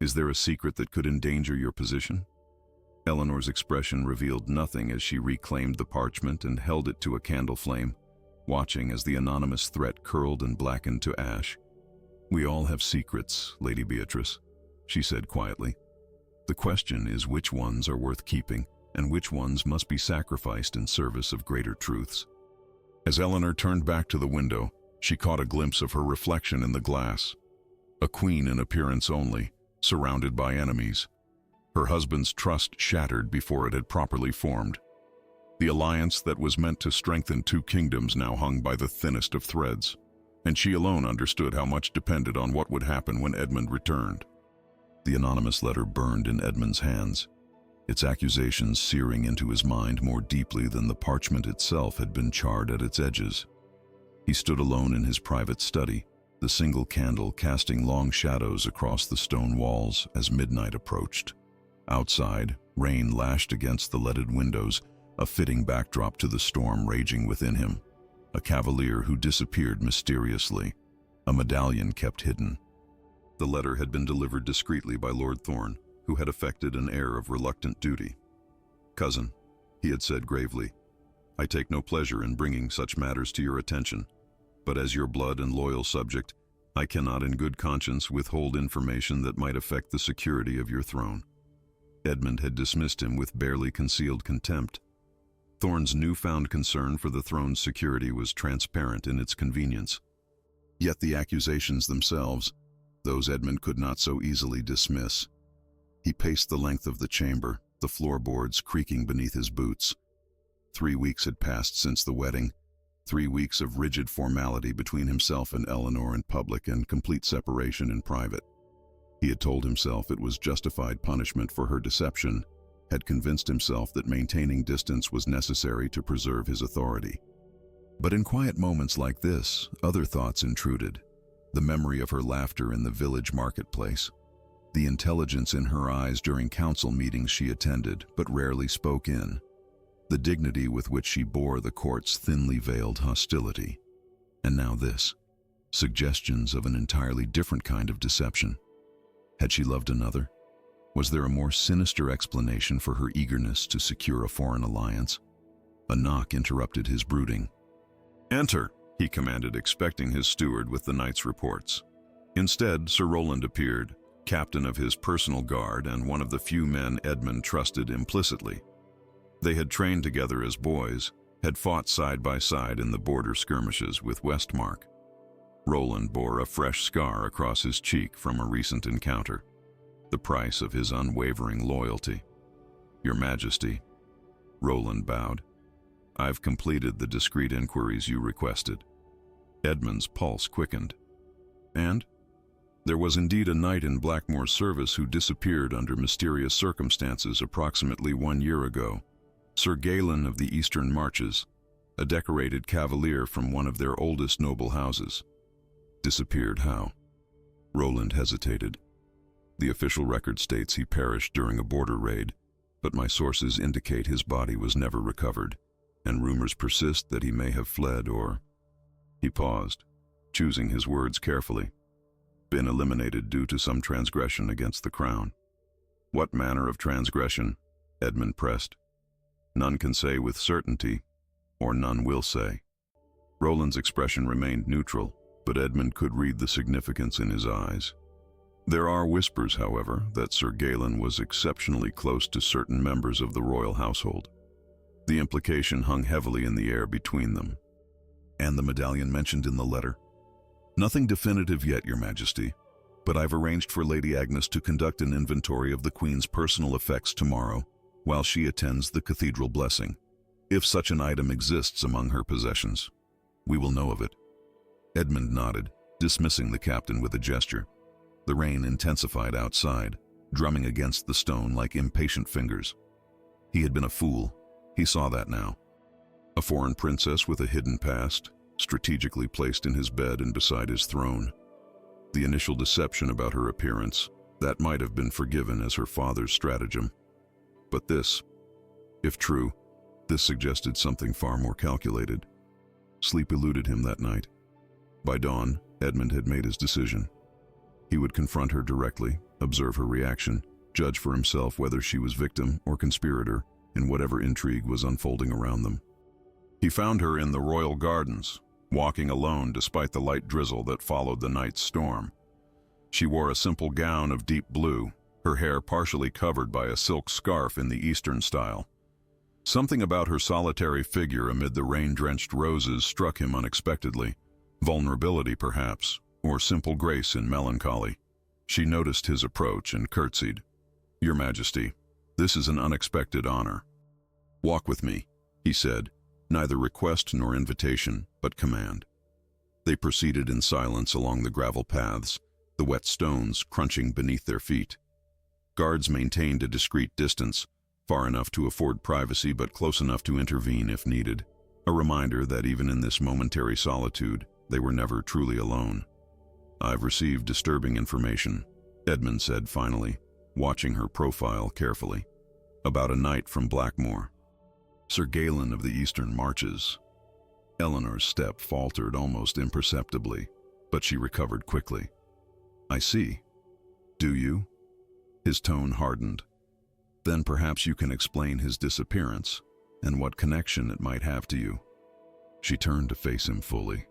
Is there a secret that could endanger your position?" Eleanor's expression revealed nothing as she reclaimed the parchment and held it to a candle flame, watching as the anonymous threat curled and blackened to ash. "We all have secrets, Lady Beatrice," she said quietly. "The question is which ones are worth keeping, and which ones must be sacrificed in service of greater truths." As Eleanor turned back to the window, she caught a glimpse of her reflection in the glass. A queen in appearance only, surrounded by enemies. Her husband's trust shattered before it had properly formed. The alliance that was meant to strengthen two kingdoms now hung by the thinnest of threads, and she alone understood how much depended on what would happen when Edmund returned. The anonymous letter burned in Edmund's hands, its accusations searing into his mind more deeply than the parchment itself had been charred at its edges. He stood alone in his private study, the single candle casting long shadows across the stone walls as midnight approached. Outside, rain lashed against the leaded windows, a fitting backdrop to the storm raging within him. A cavalier who disappeared mysteriously, a medallion kept hidden. The letter had been delivered discreetly by Lord Thorne, who had affected an air of reluctant duty. "Cousin," he had said gravely, I take no pleasure in bringing such matters to your attention, but as your blood and loyal subject, I cannot in good conscience withhold information that might affect the security of your throne." Edmund had dismissed him with barely concealed contempt. Thorne's newfound concern for the throne's security was transparent in its convenience. Yet the accusations themselves, those Edmund could not so easily dismiss. He paced the length of the chamber, the floorboards creaking beneath his boots. 3 weeks had passed since the wedding, 3 weeks of rigid formality between himself and Eleanor in public and complete separation in private. He had told himself it was justified punishment for her deception, had convinced himself that maintaining distance was necessary to preserve his authority. But in quiet moments like this, other thoughts intruded. The memory of her laughter in the village marketplace, the intelligence in her eyes during council meetings she attended but rarely spoke in, the dignity with which she bore the court's thinly veiled hostility. And now this, suggestions of an entirely different kind of deception. Had she loved another? Was there a more sinister explanation for her eagerness to secure a foreign alliance? A knock interrupted his brooding. "Enter," he commanded, expecting his steward with the night's reports. Instead, Sir Roland appeared, captain of his personal guard and one of the few men Edmund trusted implicitly. They had trained together as boys, had fought side by side in the border skirmishes with Westmark. Roland bore a fresh scar across his cheek from a recent encounter, the price of his unwavering loyalty. "Your Majesty," Roland bowed, "I've completed the discreet inquiries you requested." Edmund's pulse quickened. "And?" "There was indeed a knight in Blackmore's service who disappeared under mysterious circumstances approximately 1 year ago. Sir Galen of the Eastern Marches, a decorated cavalier from one of their oldest noble houses." "Disappeared how?" Roland hesitated. "The official record states he perished during a border raid, but my sources indicate his body was never recovered, and rumors persist that he may have fled or—" He paused, choosing his words carefully. "Been eliminated due to some transgression against the crown." "What manner of transgression?" Edmund pressed. "None can say with certainty, or none will say." Roland's expression remained neutral, but Edmund could read the significance in his eyes. "There are whispers, however, that Sir Galen was exceptionally close to certain members of the royal household." The implication hung heavily in the air between them. "And the medallion mentioned in the letter?" "Nothing definitive yet, Your Majesty, but I've arranged for Lady Agnes to conduct an inventory of the Queen's personal effects tomorrow, while she attends the cathedral blessing. If such an item exists among her possessions, we will know of it." Edmund nodded, dismissing the captain with a gesture. The rain intensified outside, drumming against the stone like impatient fingers. He had been a fool. He saw that now. A foreign princess with a hidden past, strategically placed in his bed and beside his throne. The initial deception about her appearance, that might have been forgiven as her father's stratagem. But this, if true, this suggested something far more calculated. Sleep eluded him that night. By dawn, Edmund had made his decision. He would confront her directly, observe her reaction, judge for himself whether she was victim or conspirator in whatever intrigue was unfolding around them. He found her in the royal gardens, walking alone despite the light drizzle that followed the night's storm. She wore a simple gown of deep blue, her hair partially covered by a silk scarf in the Eastern style. Something about her solitary figure amid the rain-drenched roses struck him unexpectedly. Vulnerability, perhaps, or simple grace in melancholy. She noticed his approach and curtsied. "Your Majesty, this is an unexpected honor." "Walk with me," he said, neither request nor invitation, but command. They proceeded in silence along the gravel paths, the wet stones crunching beneath their feet. Guards maintained a discreet distance, far enough to afford privacy but close enough to intervene if needed, a reminder that even in this momentary solitude, they were never truly alone. "I've received disturbing information," Edmund said finally, watching her profile carefully. "About a knight from Blackmore. Sir Galen of the Eastern Marches." Eleanor's step faltered almost imperceptibly, but she recovered quickly. "I see. Do you?" His tone hardened. "Then perhaps you can explain his disappearance, and what connection it might have to you. She turned to face him fully,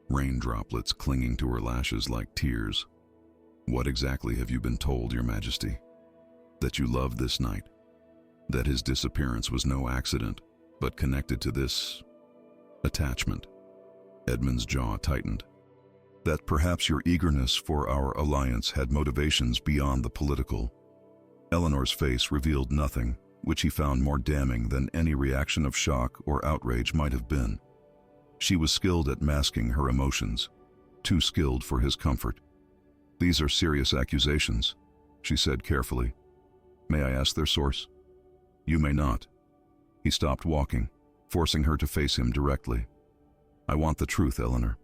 rain droplets clinging to her lashes like tears. What exactly have you been told, Your Majesty? That you loved this knight? That his disappearance was no accident, but connected to this attachment? Edmund's jaw tightened. That perhaps your eagerness for our alliance had motivations beyond the political. Eleanor's face revealed nothing, which he found more damning than any reaction of shock or outrage might have been. She was skilled at masking her emotions, too skilled for his comfort. These are serious accusations, she said carefully. May I ask their source? You may not. He stopped walking, forcing her to face him directly. I want the truth, Eleanor.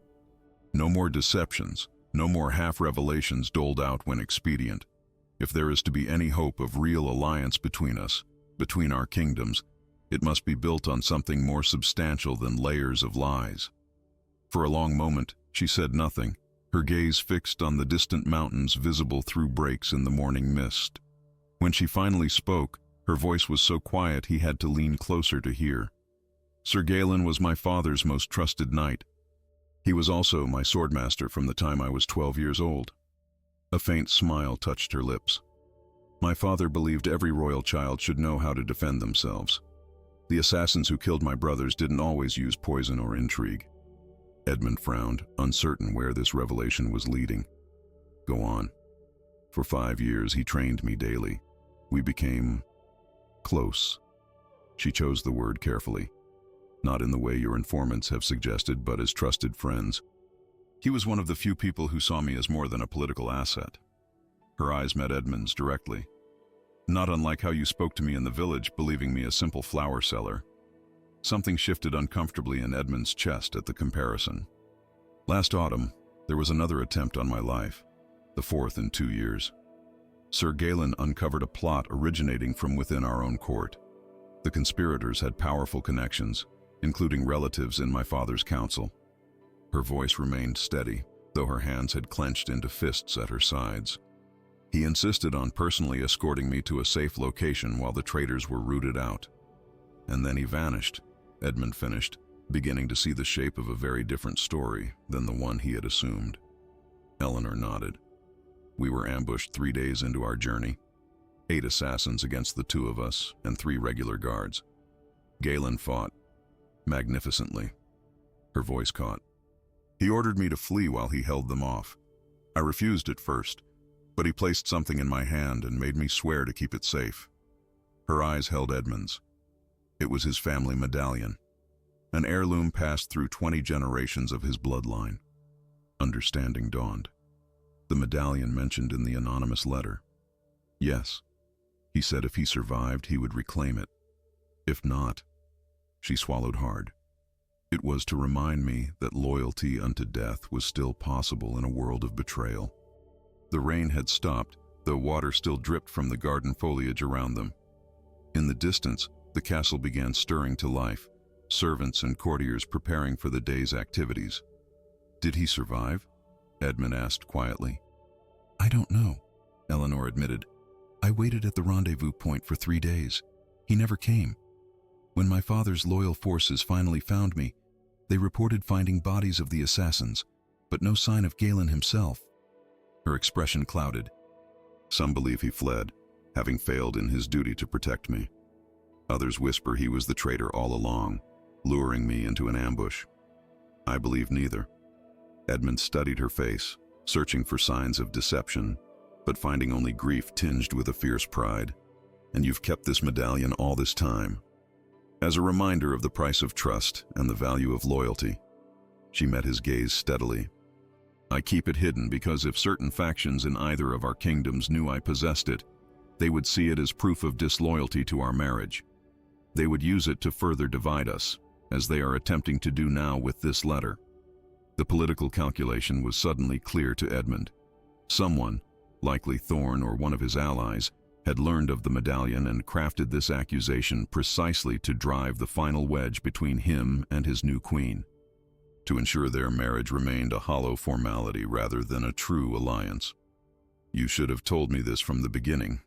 No more deceptions, no more half-revelations doled out when expedient. If there is to be any hope of real alliance between us, between our kingdoms, it must be built on something more substantial than layers of lies. For a long moment, she said nothing, her gaze fixed on the distant mountains visible through breaks in the morning mist. When she finally spoke, her voice was so quiet he had to lean closer to hear. Sir Galen was my father's most trusted knight. He was also my swordmaster from the time I was 12 years old. A faint smile touched her lips. My father believed every royal child should know how to defend themselves. The assassins who killed my brothers didn't always use poison or intrigue. Edmund frowned, uncertain where this revelation was leading. Go on. For 5 years he trained me daily. We became close. She chose the word carefully. Not in the way your informants have suggested, but as trusted friends. He was one of the few people who saw me as more than a political asset. Her eyes met Edmund's directly. Not unlike how you spoke to me in the village, believing me a simple flower seller. Something shifted uncomfortably in Edmund's chest at the comparison. Last autumn, there was another attempt on my life, the 4th in 2 years. Sir Galen uncovered a plot originating from within our own court. The conspirators had powerful connections, including relatives in my father's council. Her voice remained steady, though her hands had clenched into fists at her sides. He insisted on personally escorting me to a safe location while the traitors were rooted out. And then he vanished, Edmund finished, beginning to see the shape of a very different story than the one he had assumed. Eleanor nodded. We were ambushed 3 days into our journey. 8 assassins against the 2 of us, and 3 regular guards. Galen fought magnificently. Her voice caught. He ordered me to flee while he held them off. I refused at first, but he placed something in my hand and made me swear to keep it safe. Her eyes held Edmund's. It was his family medallion, an heirloom passed through 20 generations of his bloodline. Understanding dawned. The medallion mentioned in the anonymous letter. Yes, he said if he survived, he would reclaim it. If not, she swallowed hard. It was to remind me that loyalty unto death was still possible in a world of betrayal. The rain had stopped, though water still dripped from the garden foliage around them. In the distance, the castle began stirring to life, servants and courtiers preparing for the day's activities. Did he survive? Edmund asked quietly. I don't know, Eleanor admitted. I waited at the rendezvous point for 3 days. He never came. When my father's loyal forces finally found me, they reported finding bodies of the assassins, but no sign of Galen himself. Her expression clouded. Some believe he fled, having failed in his duty to protect me. Others whisper he was the traitor all along, luring me into an ambush. I believe neither. Edmund studied her face, searching for signs of deception, but finding only grief tinged with a fierce pride. And you've kept this medallion all this time. As a reminder of the price of trust and the value of loyalty. She met his gaze steadily. I keep it hidden because if certain factions in either of our kingdoms knew I possessed it, they would see it as proof of disloyalty to our marriage. They would use it to further divide us, as they are attempting to do now with this letter. The political calculation was suddenly clear to Edmund. Someone, likely Thorn or one of his allies, had learned of the medallion and crafted this accusation precisely to drive the final wedge between him and his new queen, to ensure their marriage remained a hollow formality rather than a true alliance. You should have told me this from the beginning,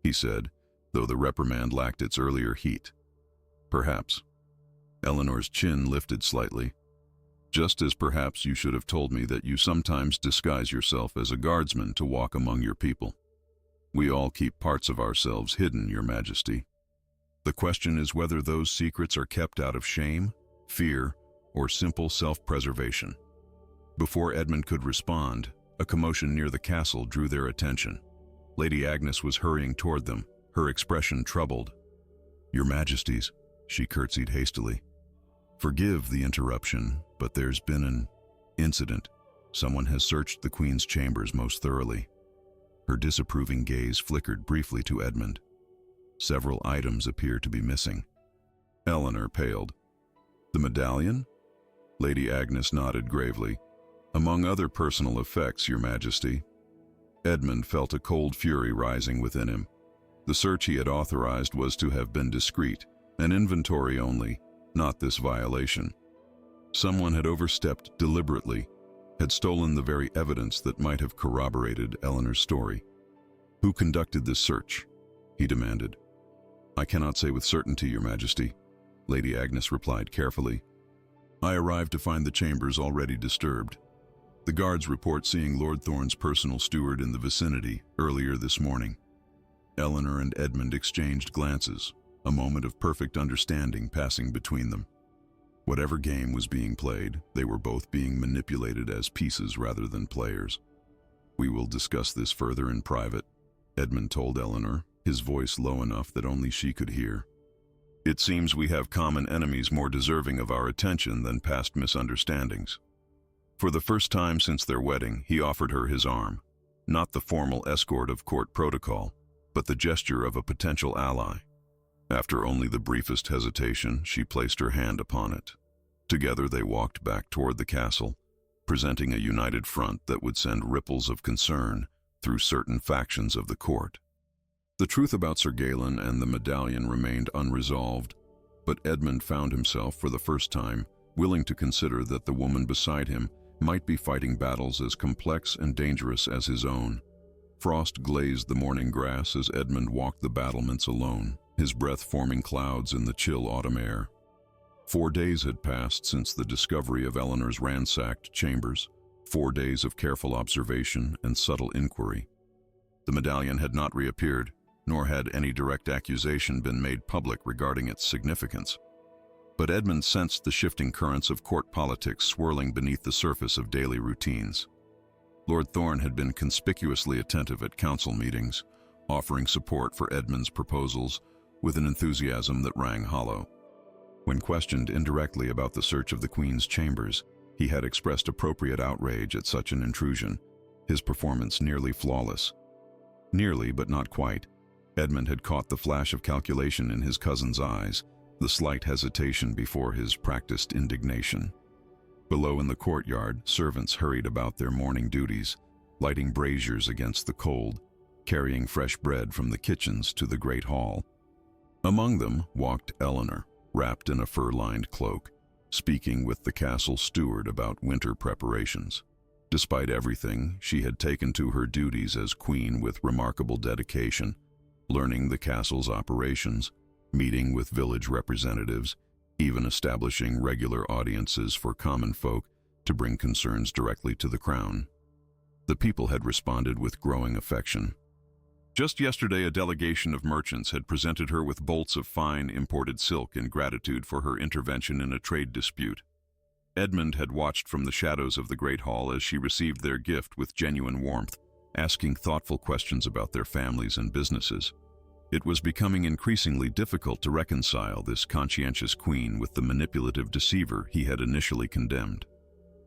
he said, though the reprimand lacked its earlier heat. Perhaps, Eleanor's chin lifted slightly. Just as perhaps you should have told me that you sometimes disguise yourself as a guardsman to walk among your people. We all keep parts of ourselves hidden, Your Majesty. The question is whether those secrets are kept out of shame, fear, or simple self-preservation. Before Edmund could respond, a commotion near the castle drew their attention. Lady Agnes was hurrying toward them, her expression troubled. Your Majesties, she curtsied hastily. Forgive the interruption, but there's been an incident. Someone has searched the Queen's chambers most thoroughly. Her disapproving gaze flickered briefly to Edmund. Several items appear to be missing. Eleanor paled. The medallion? Lady Agnes nodded gravely. Among other personal effects, Your Majesty. Edmund felt a cold fury rising within him. The search he had authorized was to have been discreet, an inventory only, not this violation. Someone had overstepped deliberately, had stolen the very evidence that might have corroborated Eleanor's story. Who conducted this search? He demanded. I cannot say with certainty, Your Majesty, Lady Agnes replied carefully. I arrived to find the chambers already disturbed. The guards report seeing Lord Thorne's personal steward in the vicinity earlier this morning. Eleanor and Edmund exchanged glances, a moment of perfect understanding passing between them. Whatever game was being played, they were both being manipulated as pieces rather than players. We will discuss this further in private, Edmund told Eleanor, his voice low enough that only she could hear. It seems we have common enemies more deserving of our attention than past misunderstandings. For the first time since their wedding, he offered her his arm, not the formal escort of court protocol, but the gesture of a potential ally. After only the briefest hesitation, she placed her hand upon it. Together they walked back toward the castle, presenting a united front that would send ripples of concern through certain factions of the court. The truth about Sir Galen and the medallion remained unresolved, but Edmund found himself, for the first time, willing to consider that the woman beside him might be fighting battles as complex and dangerous as his own. Frost glazed the morning grass as Edmund walked the battlements alone, his breath forming clouds in the chill autumn air. 4 days had passed since the discovery of Eleanor's ransacked chambers, 4 days of careful observation and subtle inquiry. The medallion had not reappeared, nor had any direct accusation been made public regarding its significance. But Edmund sensed the shifting currents of court politics swirling beneath the surface of daily routines. Lord Thorne had been conspicuously attentive at council meetings, offering support for Edmund's proposals with an enthusiasm that rang hollow. When questioned indirectly about the search of the Queen's chambers, he had expressed appropriate outrage at such an intrusion, his performance nearly flawless. Nearly, but not quite. Edmund had caught the flash of calculation in his cousin's eyes, the slight hesitation before his practiced indignation. Below in the courtyard, servants hurried about their morning duties, lighting braziers against the cold, carrying fresh bread from the kitchens to the great hall. Among them walked Eleanor, wrapped in a fur-lined cloak, speaking with the castle steward about winter preparations. Despite everything, she had taken to her duties as queen with remarkable dedication, learning the castle's operations, meeting with village representatives, even establishing regular audiences for common folk to bring concerns directly to the crown. The people had responded with growing affection. Just yesterday, a delegation of merchants had presented her with bolts of fine imported silk in gratitude for her intervention in a trade dispute. Edmund had watched from the shadows of the great hall as she received their gift with genuine warmth, asking thoughtful questions about their families and businesses. It was becoming increasingly difficult to reconcile this conscientious queen with the manipulative deceiver he had initially condemned.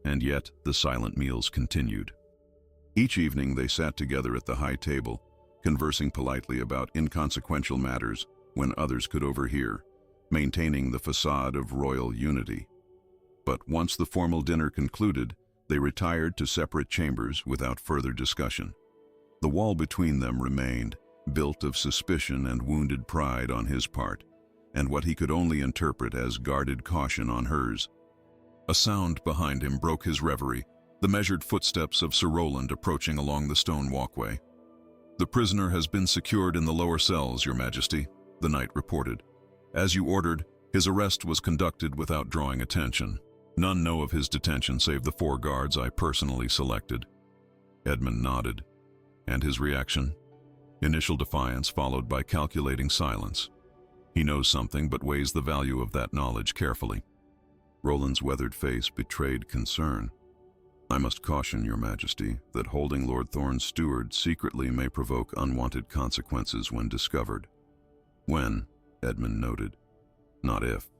And yet, the silent meals continued. Each evening they sat together at the high table, conversing politely about inconsequential matters when others could overhear, maintaining the facade of royal unity. But once the formal dinner concluded, they retired to separate chambers without further discussion. The wall between them remained, built of suspicion and wounded pride on his part, and what he could only interpret as guarded caution on hers. A sound behind him broke his reverie, the measured footsteps of Sir Roland approaching along the stone walkway. "The prisoner has been secured in the lower cells, Your Majesty," the knight reported. "As you ordered, His arrest was conducted without drawing attention. None know of his detention save the 4 guards I personally selected. Edmund nodded. And his reaction? Initial defiance followed by calculating silence. He knows something but weighs the value of that knowledge carefully. Roland's weathered face betrayed concern. I must caution your majesty that holding Lord Thorn's steward secretly may provoke unwanted consequences when discovered. When, Edmund noted, not if.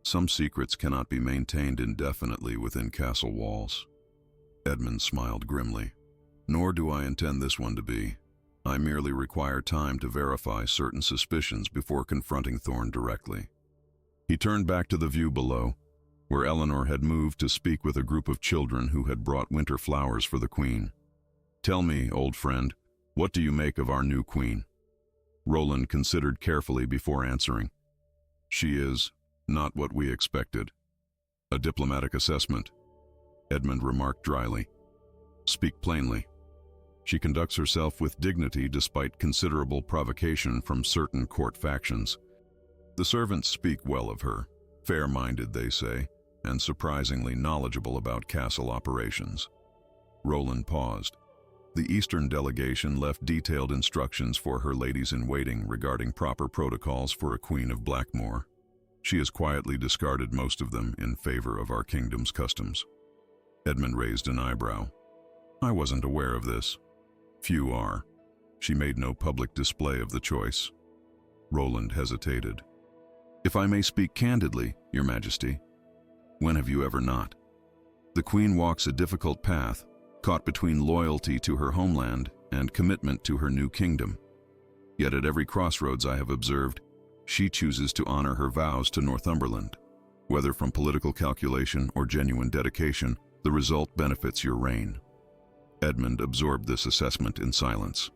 Some secrets cannot be maintained indefinitely within castle walls. Edmund smiled grimly. Nor do I intend this one to be. I merely require time to verify certain suspicions before confronting Thorn directly. He turned back to the view below, where Eleanor had moved to speak with a group of children who had brought winter flowers for the queen. Tell me, old friend, what do you make of our new queen? Roland considered carefully before answering. She is not what we expected. A diplomatic assessment, Edmund remarked dryly. Speak plainly. She conducts herself with dignity despite considerable provocation from certain court factions. The servants speak well of her, fair-minded they say, and surprisingly knowledgeable about castle operations. Roland paused. The Eastern delegation left detailed instructions for her ladies-in-waiting regarding proper protocols for a queen of Blackmoor. She has quietly discarded most of them in favor of our kingdom's customs. Edmund raised an eyebrow. I wasn't aware of this. Few are. She made no public display of the choice. Roland hesitated. If I may speak candidly, Your Majesty, when have you ever not? The Queen walks a difficult path, caught between loyalty to her homeland and commitment to her new kingdom. Yet at every crossroads I have observed, she chooses to honor her vows to Northumberland. Whether from political calculation or genuine dedication, the result benefits your reign. Edmund absorbed this assessment in silence.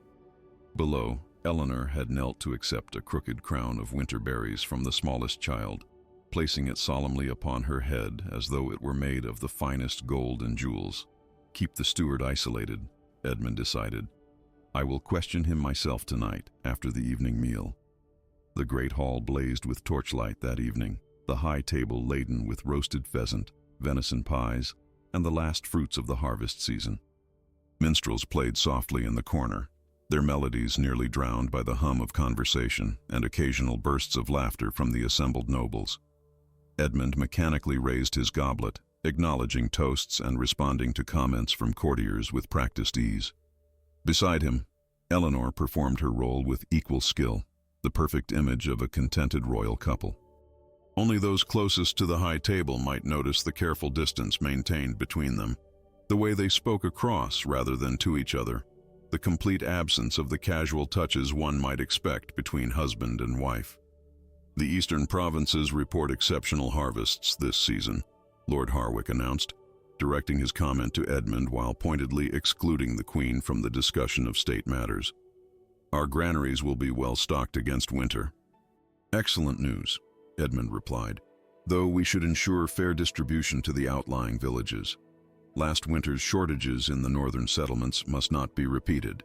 Below, Eleanor had knelt to accept a crooked crown of winter berries from the smallest child, placing it solemnly upon her head as though it were made of the finest gold and jewels. Keep the steward isolated, Edmund decided. I will question him myself tonight, after the evening meal. The great hall blazed with torchlight that evening, the high table laden with roasted pheasant, venison pies, and the last fruits of the harvest season. Minstrels played softly in the corner, their melodies nearly drowned by the hum of conversation and occasional bursts of laughter from the assembled nobles. Edmund mechanically raised his goblet, acknowledging toasts and responding to comments from courtiers with practiced ease. Beside him, Eleanor performed her role with equal skill, the perfect image of a contented royal couple. Only those closest to the high table might notice the careful distance maintained between them, the way they spoke across rather than to each other, the complete absence of the casual touches one might expect between husband and wife. The eastern provinces report exceptional harvests this season, Lord Harwick announced, directing his comment to Edmund while pointedly excluding the Queen from the discussion of state matters. Our granaries will be well stocked against winter. Excellent news, Edmund replied, though we should ensure fair distribution to the outlying villages. Last winter's shortages in the northern settlements must not be repeated.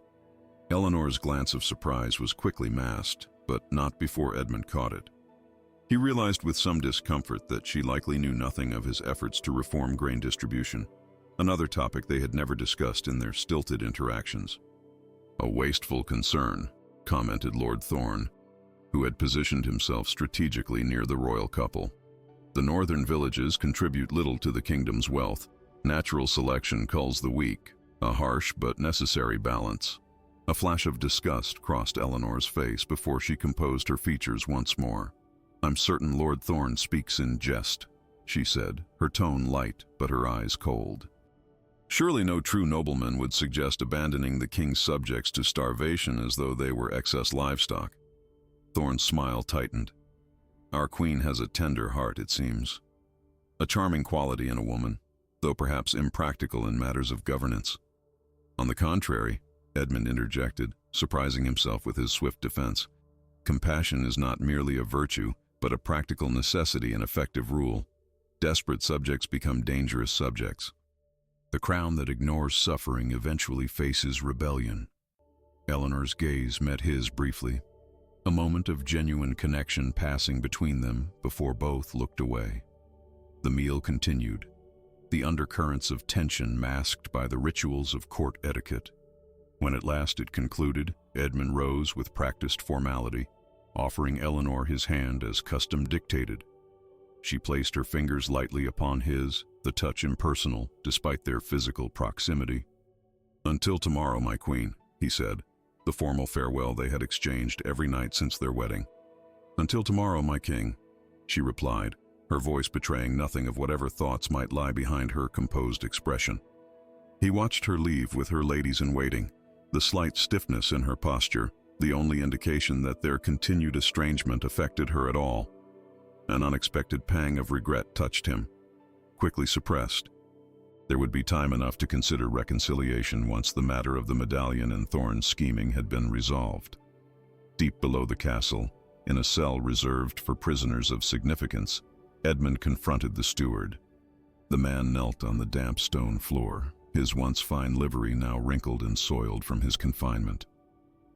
Eleanor's glance of surprise was quickly masked, but not before Edmund caught it. He realized with some discomfort that she likely knew nothing of his efforts to reform grain distribution, another topic they had never discussed in their stilted interactions. A wasteful concern, commented Lord Thorn, who had positioned himself strategically near the royal couple. The northern villages contribute little to the kingdom's wealth. Natural selection culls the weak, a harsh but necessary balance. A flash of disgust crossed Eleanor's face before she composed her features once more. I'm certain Lord Thorn speaks in jest, she said, her tone light but her eyes cold. Surely no true nobleman would suggest abandoning the king's subjects to starvation as though they were excess livestock. Thorn's smile tightened. Our queen has a tender heart, it seems. A charming quality in a woman, though perhaps impractical in matters of governance. On the contrary, Edmund interjected, surprising himself with his swift defense. Compassion is not merely a virtue, but a practical necessity and effective rule. Desperate subjects become dangerous subjects. The crown that ignores suffering eventually faces rebellion. Eleanor's gaze met his briefly. a moment of genuine connection passing between them before both looked away. The meal continued, the undercurrents of tension masked by the rituals of court etiquette. When at last it concluded, Edmund rose with practiced formality, offering Eleanor his hand as custom dictated. She placed her fingers lightly upon his, the touch impersonal despite their physical proximity. "Until tomorrow, my queen," he said, the formal farewell they had exchanged every night since their wedding. "Until tomorrow, my king," she replied, her voice betraying nothing of whatever thoughts might lie behind her composed expression. He watched her leave with her ladies-in-waiting, the slight stiffness in her posture, the only indication that their continued estrangement affected her at all. An unexpected pang of regret touched him, quickly suppressed. There would be time enough to consider reconciliation once the matter of the medallion and Thorn's scheming had been resolved. Deep below the castle, in a cell reserved for prisoners of significance, Edmund confronted the steward. The man knelt on the damp stone floor, his once fine livery now wrinkled and soiled from his confinement.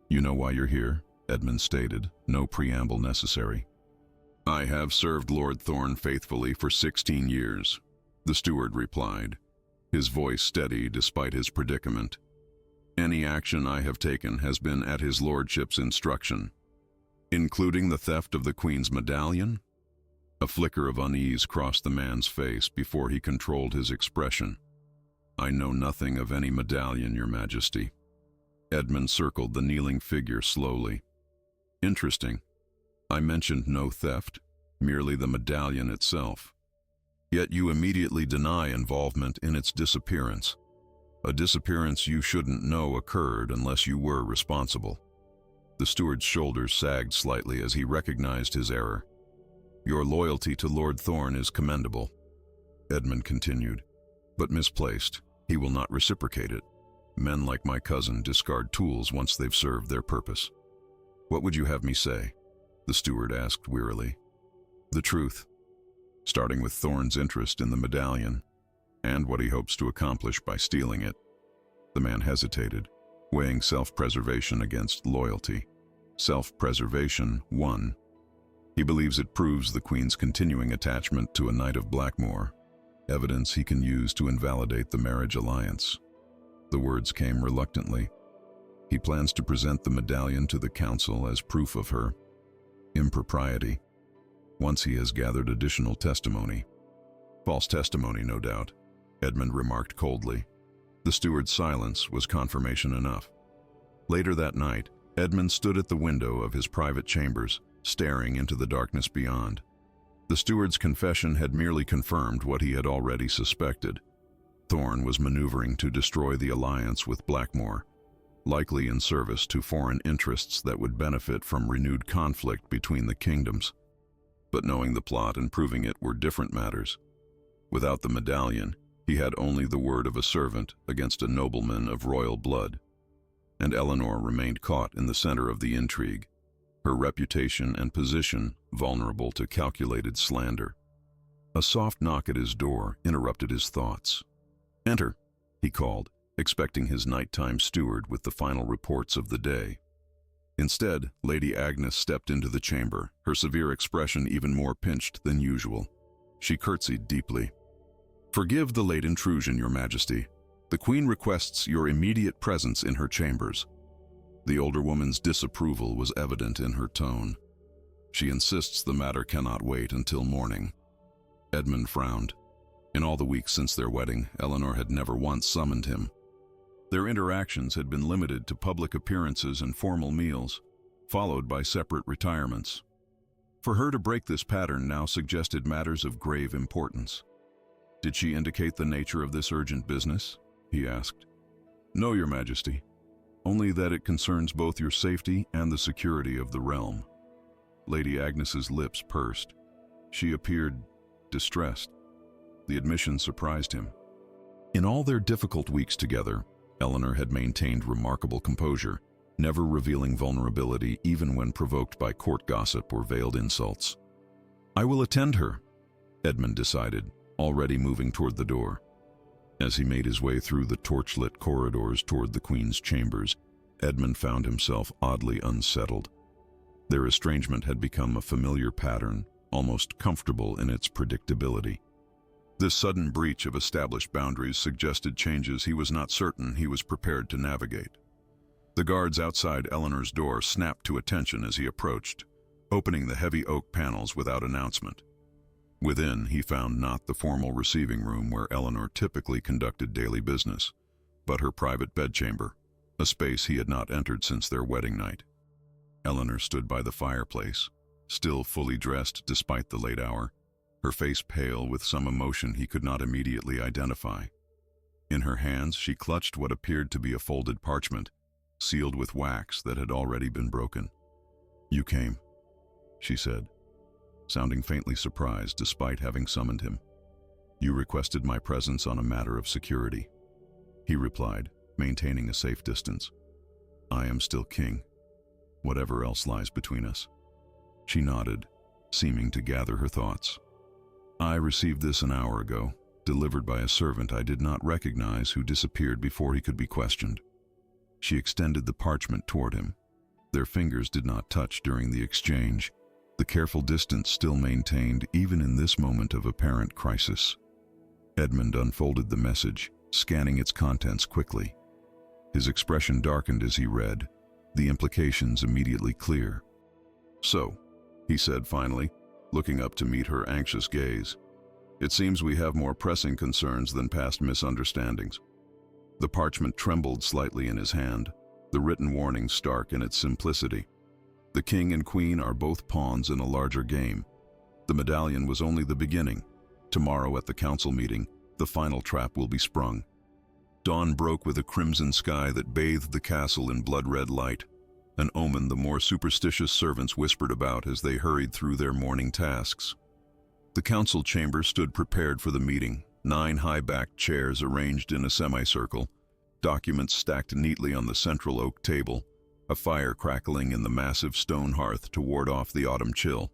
"You know why you're here?" Edmund stated, no preamble necessary. "I have served Lord Thorn faithfully for 16 years, the steward replied, his voice steady despite his predicament. "Any action I have taken has been at his lordship's instruction." "Including the theft of the Queen's medallion?" A flicker of unease crossed the man's face before he controlled his expression. "I know nothing of any medallion, Your Majesty." Edmund circled the kneeling figure slowly. "Interesting. I mentioned no theft, merely the medallion itself. Yet you immediately deny involvement in its disappearance. A disappearance you shouldn't know occurred unless you were responsible." The steward's shoulders sagged slightly as he recognized his error. "Your loyalty to Lord Thorn is commendable," Edmund continued, "but misplaced. He will not reciprocate it. Men like my cousin discard tools once they've served their purpose." "What would you have me say?" the steward asked wearily. "The truth, starting with Thorn's interest in the medallion, and what he hopes to accomplish by stealing it." The man hesitated, weighing self-preservation against loyalty. Self-preservation won. He believes it proves the Queen's continuing attachment to a Knight of Blackmoor, evidence he can use to invalidate the marriage alliance. The words came reluctantly. He plans to present the medallion to the council as proof of her impropriety, once he has gathered additional testimony. "False testimony, no doubt," Edmund remarked coldly. The steward's silence was confirmation enough. Later that night, Edmund stood at the window of his private chambers, staring into the darkness beyond. The steward's confession had merely confirmed what he had already suspected. Thorn was maneuvering to destroy the alliance with Blackmoor, likely in service to foreign interests that would benefit from renewed conflict between the kingdoms. But knowing the plot and proving it were different matters. Without the medallion, he had only the word of a servant against a nobleman of royal blood. And Eleanor remained caught in the center of the intrigue, her reputation and position vulnerable to calculated slander. A soft knock at his door interrupted his thoughts. "Enter," he called, expecting his nighttime steward with the final reports of the day. Instead, Lady Agnes stepped into the chamber, her severe expression even more pinched than usual. She curtsied deeply. "Forgive the late intrusion, Your Majesty. The Queen requests your immediate presence in her chambers." The older woman's disapproval was evident in her tone. "She insists the matter cannot wait until morning." Edmund frowned. In all the weeks since their wedding, Eleanor had never once summoned him. Their interactions had been limited to public appearances and formal meals, followed by separate retirements. For her to break this pattern now suggested matters of grave importance. "Did she indicate the nature of this urgent business?" he asked. "No, Your Majesty. Only that it concerns both your safety and the security of the realm." Lady Agnes's lips pursed. She appeared distressed. The admission surprised him. In all their difficult weeks together, Eleanor had maintained remarkable composure, never revealing vulnerability even when provoked by court gossip or veiled insults. "I will attend her," Edmund decided, already moving toward the door. As he made his way through the torchlit corridors toward the Queen's chambers, Edmund found himself oddly unsettled. Their estrangement had become a familiar pattern, almost comfortable in its predictability. This sudden breach of established boundaries suggested changes he was not certain he was prepared to navigate. The guards outside Eleanor's door snapped to attention as he approached, opening the heavy oak panels without announcement. Within, he found not the formal receiving room where Eleanor typically conducted daily business, but her private bedchamber, a space he had not entered since their wedding night. Eleanor stood by the fireplace, still fully dressed despite the late hour, her face pale with some emotion he could not immediately identify. In her hands, she clutched what appeared to be a folded parchment, sealed with wax that had already been broken. "You came," she said, sounding faintly surprised despite having summoned him. "You requested my presence on a matter of security," he replied, maintaining a safe distance. "I am still king, whatever else lies between us." She nodded, seeming to gather her thoughts. "I received this an hour ago, delivered by a servant I did not recognize who disappeared before he could be questioned." She extended the parchment toward him. Their fingers did not touch during the exchange, the careful distance still maintained even in this moment of apparent crisis. Edmund unfolded the message, scanning its contents quickly. His expression darkened as he read, the implications immediately clear. "So," he said finally, looking up to meet her anxious gaze, "it seems we have more pressing concerns than past misunderstandings." The parchment trembled slightly in his hand, the written warning stark in its simplicity. The king and queen are both pawns in a larger game. The medallion was only the beginning. Tomorrow at the council meeting, the final trap will be sprung. Dawn broke with a crimson sky that bathed the castle in blood-red light, an omen the more superstitious servants whispered about as they hurried through their morning tasks. The council chamber stood prepared for the meeting, 9 high-backed chairs arranged in a semicircle, documents stacked neatly on the central oak table, a fire crackling in the massive stone hearth to ward off the autumn chill.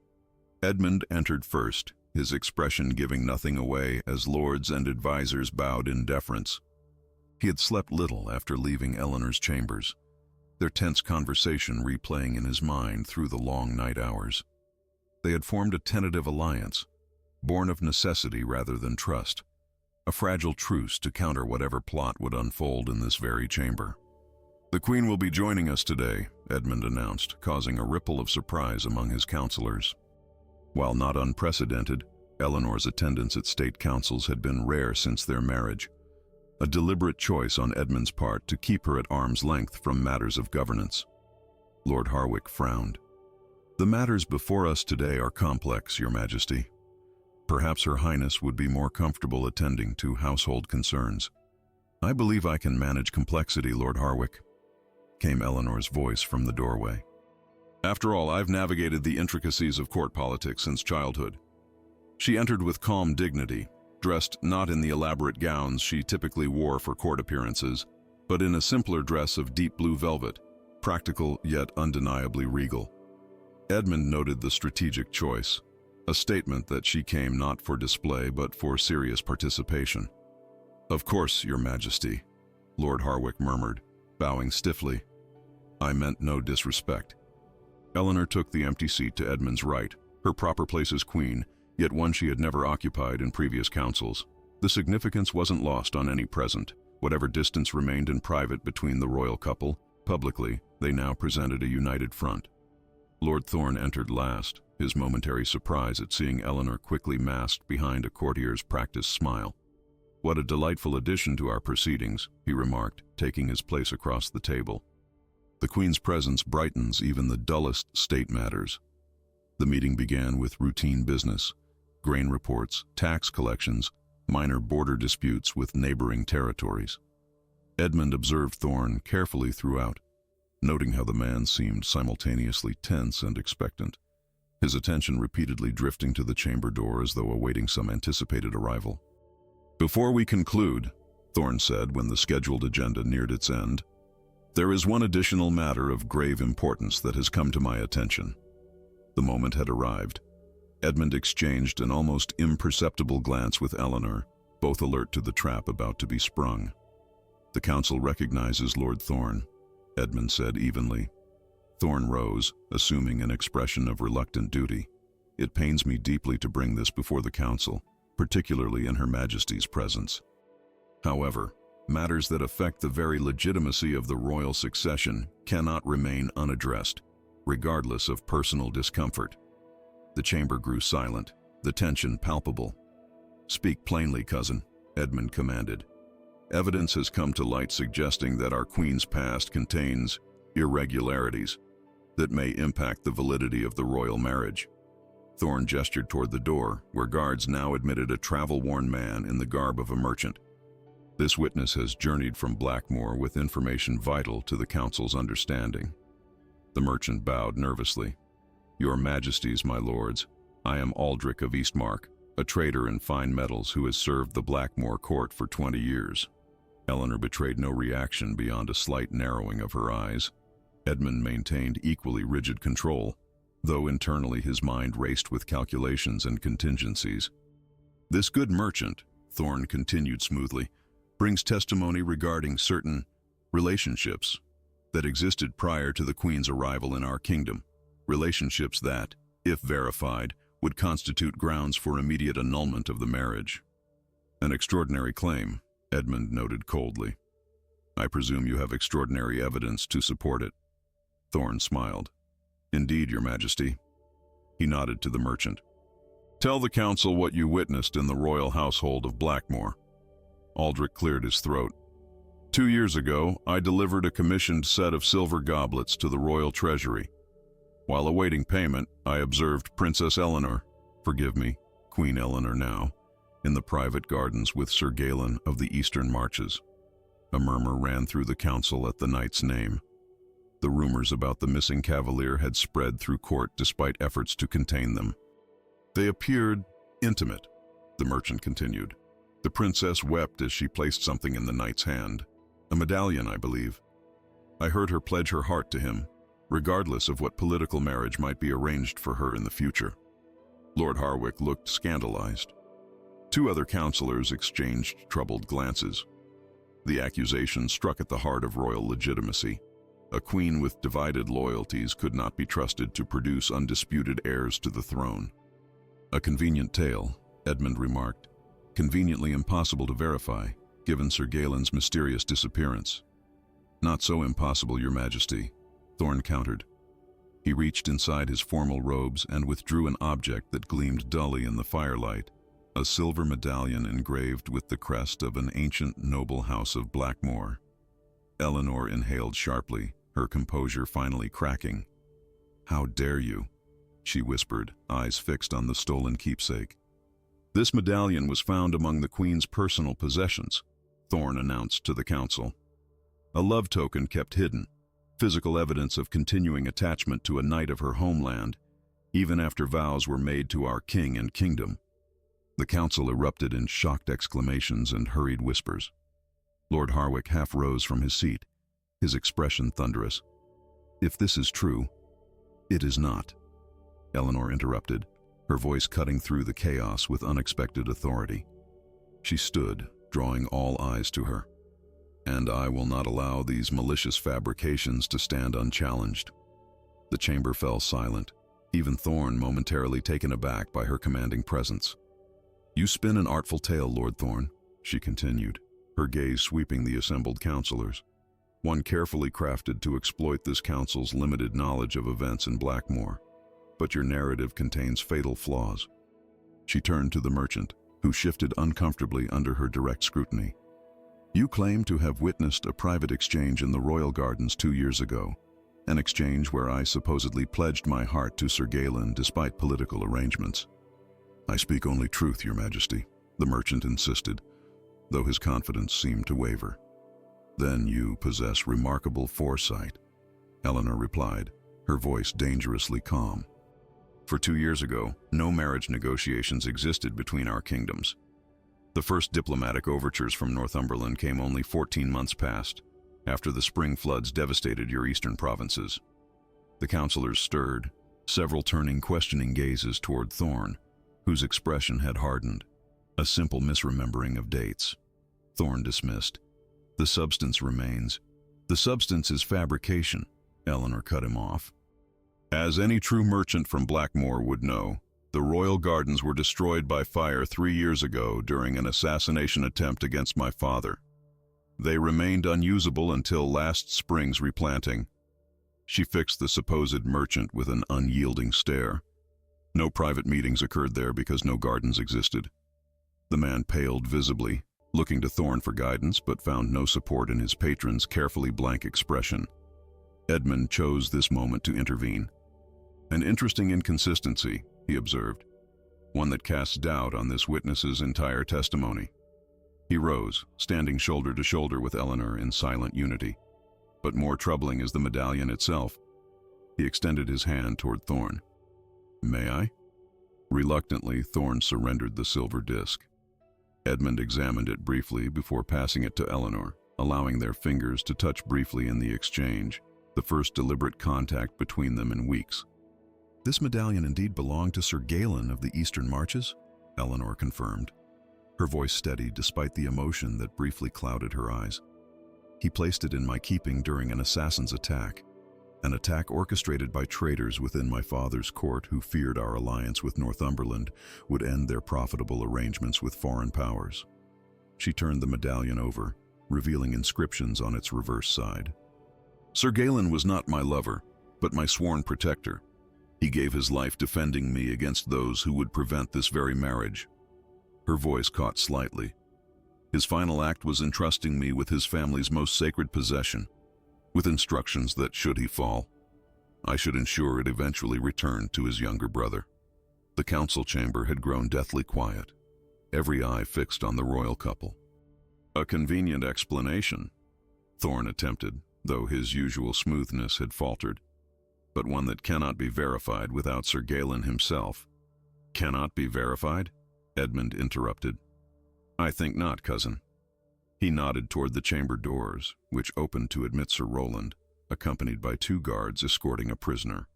Edmund entered first, his expression giving nothing away as lords and advisors bowed in deference. He had slept little after leaving Eleanor's chambers, their tense conversation replaying in his mind through the long night hours. They had formed a tentative alliance, born of necessity rather than trust, a fragile truce to counter whatever plot would unfold in this very chamber. "The Queen will be joining us today," Edmund announced, causing a ripple of surprise among his counselors. While not unprecedented, Eleanor's attendance at state councils had been rare since their marriage, a deliberate choice on Edmund's part to keep her at arm's length from matters of governance. Lord Harwick frowned. "The matters before us today are complex, Your Majesty. Perhaps Her Highness would be more comfortable attending to household concerns." "I believe I can manage complexity, Lord Harwick," came Eleanor's voice from the doorway. "After all, I've navigated the intricacies of court politics since childhood." She entered with calm dignity, dressed not in the elaborate gowns she typically wore for court appearances, but in a simpler dress of deep blue velvet, practical yet undeniably regal. Edmund noted the strategic choice, a statement that she came not for display but for serious participation. "Of course, Your Majesty," Lord Harwick murmured, bowing stiffly. "I meant no disrespect." Eleanor took the empty seat to Edmund's right, her proper place as queen, yet one she had never occupied in previous councils. The significance wasn't lost on any present. Whatever distance remained in private between the royal couple, publicly, they now presented a united front. Lord Thorne entered last, his momentary surprise at seeing Eleanor quickly masked behind a courtier's practiced smile. "What a delightful addition to our proceedings," he remarked, taking his place across the table. "The Queen's presence brightens even the dullest state matters." The meeting began with routine business, grain reports, tax collections, minor border disputes with neighboring territories. Edmund observed Thorne carefully throughout, noting how the man seemed simultaneously tense and expectant, his attention repeatedly drifting to the chamber door as though awaiting some anticipated arrival. "Before we conclude," Thorne said when the scheduled agenda neared its end, "there is one additional matter of grave importance that has come to my attention." The moment had arrived. Edmund exchanged an almost imperceptible glance with Eleanor, both alert to the trap about to be sprung. "The council recognizes Lord Thorne," Edmund said evenly. Thorne rose, assuming an expression of reluctant duty. It pains me deeply to bring this before the council, particularly in Her Majesty's presence. However, matters that affect the very legitimacy of the royal succession cannot remain unaddressed, regardless of personal discomfort. The chamber grew silent, the tension palpable. "Speak plainly, cousin," Edmund commanded. "Evidence has come to light suggesting that our queen's past contains irregularities that may impact the validity of the royal marriage." Thorne gestured toward the door, where guards now admitted a travel-worn man in the garb of a merchant. "This witness has journeyed from Blackmoor with information vital to the council's understanding." The merchant bowed nervously. "Your Majesties, my lords, I am Aldrich of Eastmark, a trader in fine metals who has served the Blackmoor court for 20 years. Eleanor betrayed no reaction beyond a slight narrowing of her eyes. Edmund maintained equally rigid control, though internally his mind raced with calculations and contingencies. "This good merchant," Thorne continued smoothly, "brings testimony regarding certain relationships that existed prior to the Queen's arrival in our kingdom, relationships that, if verified, would constitute grounds for immediate annulment of the marriage." "An extraordinary claim," Edmund noted coldly. "I presume you have extraordinary evidence to support it." Thorne smiled. "Indeed, Your Majesty." He nodded to the merchant. "Tell the council what you witnessed in the royal household of Blackmoor." Aldrich cleared his throat. 2 years ago, I delivered a commissioned set of silver goblets to the royal treasury. While awaiting payment, I observed Princess Eleanor, forgive me, Queen Eleanor now, in the private gardens with Sir Galen of the Eastern Marches. A murmur ran through the council at the knight's name. The rumors about the missing cavalier had spread through court despite efforts to contain them. "They appeared intimate," the merchant continued. "The princess wept as she placed something in the knight's hand. A medallion, I believe. I heard her pledge her heart to him, regardless of what political marriage might be arranged for her in the future." Lord Harwick looked scandalized. 2 other councillors exchanged troubled glances. The accusation struck at the heart of royal legitimacy. A queen with divided loyalties could not be trusted to produce undisputed heirs to the throne. "A convenient tale," Edmund remarked. "Conveniently impossible to verify, given Sir Galen's mysterious disappearance." "Not so impossible, Your Majesty," Thorne countered. He reached inside his formal robes and withdrew an object that gleamed dully in the firelight, a silver medallion engraved with the crest of an ancient noble house of Blackmoor. Eleanor inhaled sharply, her composure finally cracking. "How dare you?" she whispered, eyes fixed on the stolen keepsake. "This medallion was found among the Queen's personal possessions," Thorne announced to the council. "A love token kept hidden, physical evidence of continuing attachment to a knight of her homeland, even after vows were made to our king and kingdom." The council erupted in shocked exclamations and hurried whispers. Lord Harwick half rose from his seat, his expression thunderous. "If this is true—" "It is not," Eleanor interrupted, her voice cutting through the chaos with unexpected authority. She stood, drawing all eyes to her. "And I will not allow these malicious fabrications to stand unchallenged." The chamber fell silent, even Thorne momentarily taken aback by her commanding presence. "You spin an artful tale, Lord Thorne," she continued, her gaze sweeping the assembled councillors. "One carefully crafted to exploit this council's limited knowledge of events in Blackmoor. But your narrative contains fatal flaws." She turned to the merchant, who shifted uncomfortably under her direct scrutiny. "You claim to have witnessed a private exchange in the royal gardens 2 years ago, an exchange where I supposedly pledged my heart to Sir Galen despite political arrangements." "I speak only truth, Your Majesty," the merchant insisted, though his confidence seemed to waver. "Then you possess remarkable foresight," Eleanor replied, her voice dangerously calm. "For 2 years ago, no marriage negotiations existed between our kingdoms. The first diplomatic overtures from Northumberland came only 14 months past, after the spring floods devastated your eastern provinces." The councillors stirred, several turning questioning gazes toward Thorne, whose expression had hardened. "A simple misremembering of dates," Thorne dismissed. "The substance remains. The substance is fabrication, Eleanor cut him off. As any true merchant from Blackmoor would know, the royal gardens were destroyed by fire 3 years ago during an assassination attempt against my father. They remained unusable until last spring's replanting. She fixed the supposed merchant with an unyielding stare. No private meetings occurred there because no gardens existed. The man paled visibly, looking to Thorne for guidance, but found no support in his patron's carefully blank expression. Edmund chose this moment to intervene. An interesting inconsistency, he observed, one that casts doubt on this witness's entire testimony. He rose, standing shoulder to shoulder with Eleanor in silent unity. But more troubling is the medallion itself. He extended his hand toward Thorne. "May I?" Reluctantly, Thorne surrendered the silver disc. Edmund examined it briefly before passing it to Eleanor, allowing their fingers to touch briefly in the exchange, the first deliberate contact between them in weeks. "This medallion indeed belonged to Sir Galen of the Eastern Marches," Eleanor confirmed, her voice steady despite the emotion that briefly clouded her eyes. "He placed it in my keeping during an assassin's attack, an attack orchestrated by traitors within my father's court who feared our alliance with Northumberland would end their profitable arrangements with foreign powers." She turned the medallion over, revealing inscriptions on its reverse side. "Sir Galen was not my lover, but my sworn protector. He gave his life defending me against those who would prevent this very marriage." Her voice caught slightly. "His final act was entrusting me with his family's most sacred possession, with instructions that, should he fall, I should ensure it eventually returned to his younger brother." The council chamber had grown deathly quiet, every eye fixed on the royal couple. "A convenient explanation," Thorne attempted, though his usual smoothness had faltered, "but one that cannot be verified without Sir Galen himself." "Cannot be verified?" Edmund interrupted. "I think not, cousin." He nodded toward the chamber doors, which opened to admit Sir Roland, accompanied by 2 guards escorting a prisoner,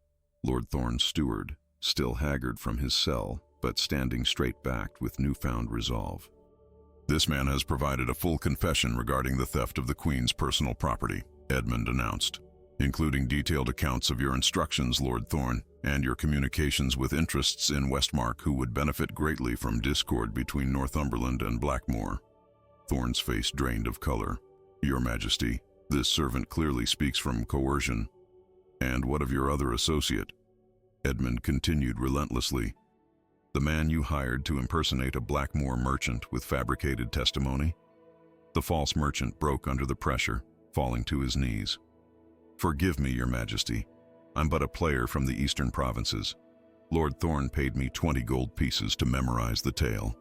Lord Thorne's steward, still haggard from his cell, but standing straight-backed with newfound resolve. "This man has provided a full confession regarding the theft of the Queen's personal property," Edmund announced, "including detailed accounts of your instructions, Lord Thorne, and your communications with interests in Westmark who would benefit greatly from discord between Northumberland and Blackmoor." Thorne's face drained of color. "Your Majesty, this servant clearly speaks from coercion." "And what of your other associate?" Edmund continued relentlessly. "The man you hired to impersonate a Blackmoor merchant with fabricated testimony?" The false merchant broke under the pressure, falling to his knees. "Forgive me, Your Majesty. I'm but a player from the eastern provinces. Lord Thorne paid me 20 gold pieces to memorize the tale."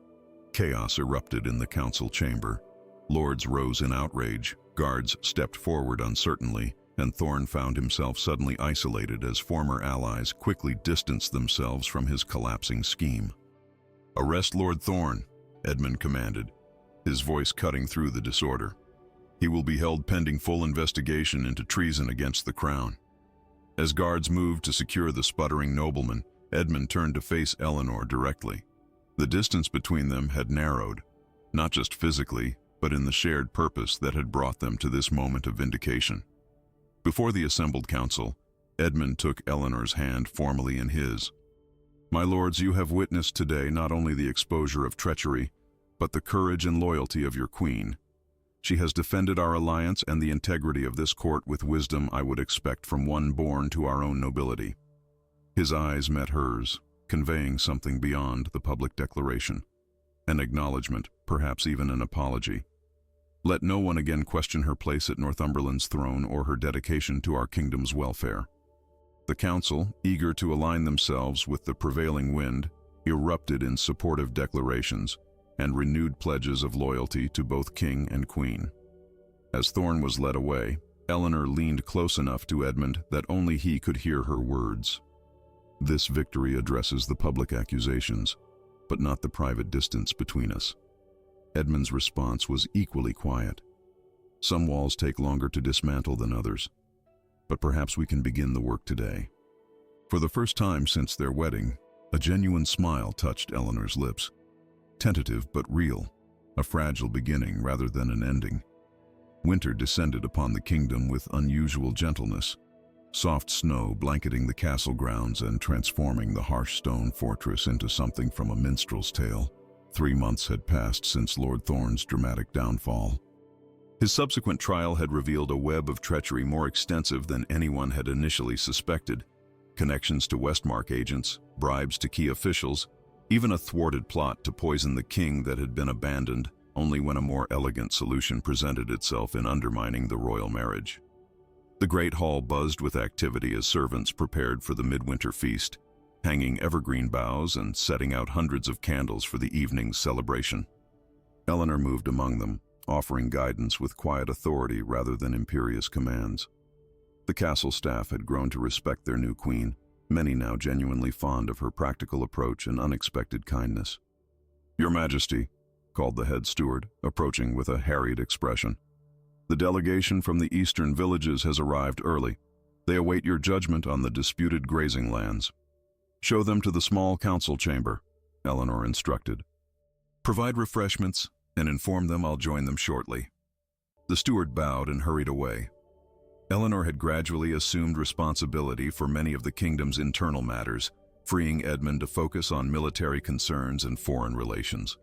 Chaos erupted in the council chamber. Lords rose in outrage, guards stepped forward uncertainly, and Thorne found himself suddenly isolated as former allies quickly distanced themselves from his collapsing scheme. "Arrest Lord Thorne," Edmund commanded, his voice cutting through the disorder. "He will be held pending full investigation into treason against the crown." As guards moved to secure the sputtering nobleman, Edmund turned to face Eleanor directly. The distance between them had narrowed, not just physically, but in the shared purpose that had brought them to this moment of vindication. Before the assembled council, Edmund took Eleanor's hand formally in his. "My lords, you have witnessed today not only the exposure of treachery, but the courage and loyalty of your queen. She has defended our alliance and the integrity of this court with wisdom I would expect from one born to our own nobility." His eyes met hers, conveying something beyond the public declaration. An acknowledgement, perhaps even an apology. "Let no one again question her place at Northumberland's throne or her dedication to our kingdom's welfare." The council, eager to align themselves with the prevailing wind, erupted in supportive declarations and renewed pledges of loyalty to both king and queen. As Thorne was led away, Eleanor leaned close enough to Edmund that only he could hear her words. "This victory addresses the public accusations, but not the private distance between us." Edmund's response was equally quiet. "Some walls take longer to dismantle than others, but perhaps we can begin the work today." For the first time since their wedding, a genuine smile touched Eleanor's lips. Tentative but real, a fragile beginning rather than an ending. Winter descended upon the kingdom with unusual gentleness. soft snow blanketing the castle grounds and transforming the harsh stone fortress into something from a minstrel's tale. 3 months had passed since Lord Thorne's dramatic downfall. His subsequent trial had revealed a web of treachery more extensive than anyone had initially suspected. Connections to Westmark agents, bribes to key officials, even a thwarted plot to poison the king that had been abandoned only when a more elegant solution presented itself in undermining the royal marriage. The great hall buzzed with activity as servants prepared for the midwinter feast, hanging evergreen boughs and setting out hundreds of candles for the evening's celebration. Eleanor moved among them, offering guidance with quiet authority rather than imperious commands. The castle staff had grown to respect their new queen, many now genuinely fond of her practical approach and unexpected kindness. "Your Majesty," called the head steward, approaching with a harried expression. "The delegation from the eastern villages has arrived early. They await your judgment on the disputed grazing lands." "Show them to the small council chamber," Eleanor instructed. "Provide refreshments and inform them I'll join them shortly." The steward bowed and hurried away. Eleanor had gradually assumed responsibility for many of the kingdom's internal matters, freeing Edmund to focus on military concerns and foreign relations.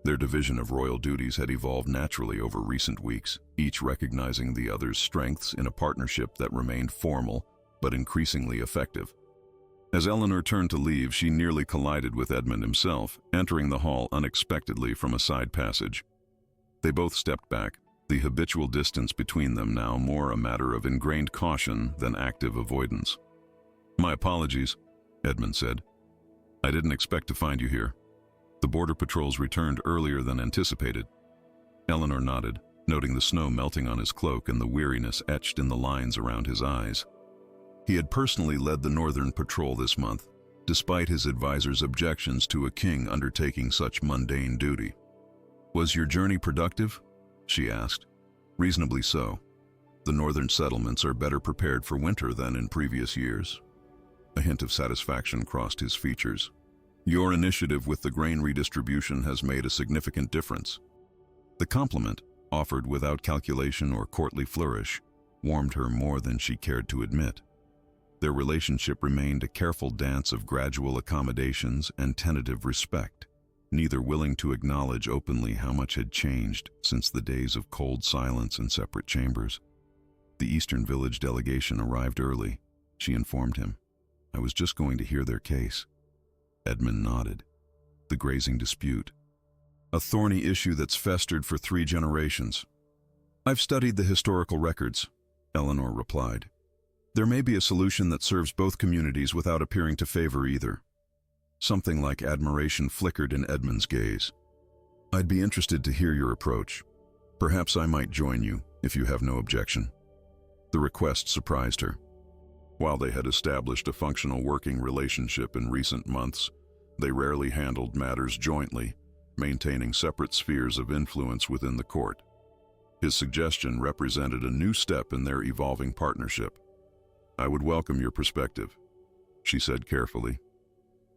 Their division of royal duties had evolved naturally over recent weeks, each recognizing the other's strengths in a partnership that remained formal but increasingly effective. As Eleanor turned to leave, she nearly collided with Edmund himself, entering the hall unexpectedly from a side passage. They both stepped back, the habitual distance between them now more a matter of ingrained caution than active avoidance. "My apologies," Edmund said. "I didn't expect to find you here. The border patrols returned earlier than anticipated." Eleanor nodded, noting the snow melting on his cloak and the weariness etched in the lines around his eyes. He had personally led the Northern Patrol this month, despite his advisor's objections to a king undertaking such mundane duty. "Was your journey productive?" she asked. "Reasonably so. The northern settlements are better prepared for winter than in previous years." A hint of satisfaction crossed his features. "Your initiative with the grain redistribution has made a significant difference." The compliment, offered without calculation or courtly flourish, warmed her more than she cared to admit. Their relationship remained a careful dance of gradual accommodations and tentative respect, neither willing to acknowledge openly how much had changed since the days of cold silence and separate chambers. The Eastern Village delegation arrived early, she informed him. "I was just going to hear their case." Edmund nodded. "The grazing dispute. A thorny issue that's festered for 3 generations. I've studied the historical records," Eleanor replied. "There may be a solution that serves both communities without appearing to favor either." Something like admiration flickered in Edmund's gaze. "I'd be interested to hear your approach. Perhaps I might join you, if you have no objection." The request surprised her. While they had established a functional working relationship in recent months, they rarely handled matters jointly, maintaining separate spheres of influence within the court. His suggestion represented a new step in their evolving partnership. "I would welcome your perspective," she said carefully.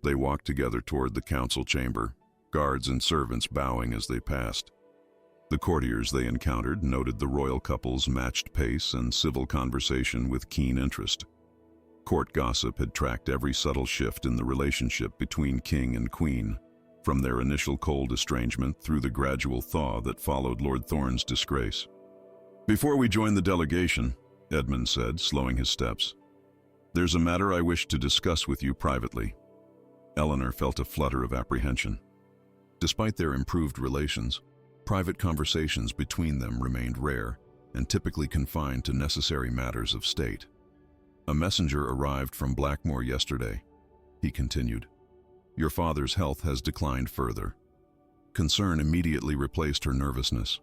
They walked together toward the council chamber, guards and servants bowing as they passed. The courtiers they encountered noted the royal couple's matched pace and civil conversation with keen interest. Court gossip had tracked every subtle shift in the relationship between king and queen, from their initial cold estrangement through the gradual thaw that followed Lord Thorne's disgrace. "Before we join the delegation," Edmund said, slowing his steps, "there's a matter I wish to discuss with you privately." Eleanor felt a flutter of apprehension. Despite their improved relations, private conversations between them remained rare and typically confined to necessary matters of state. "A messenger arrived from Blackmore yesterday," he continued. "Your father's health has declined further." Concern immediately replaced her nervousness.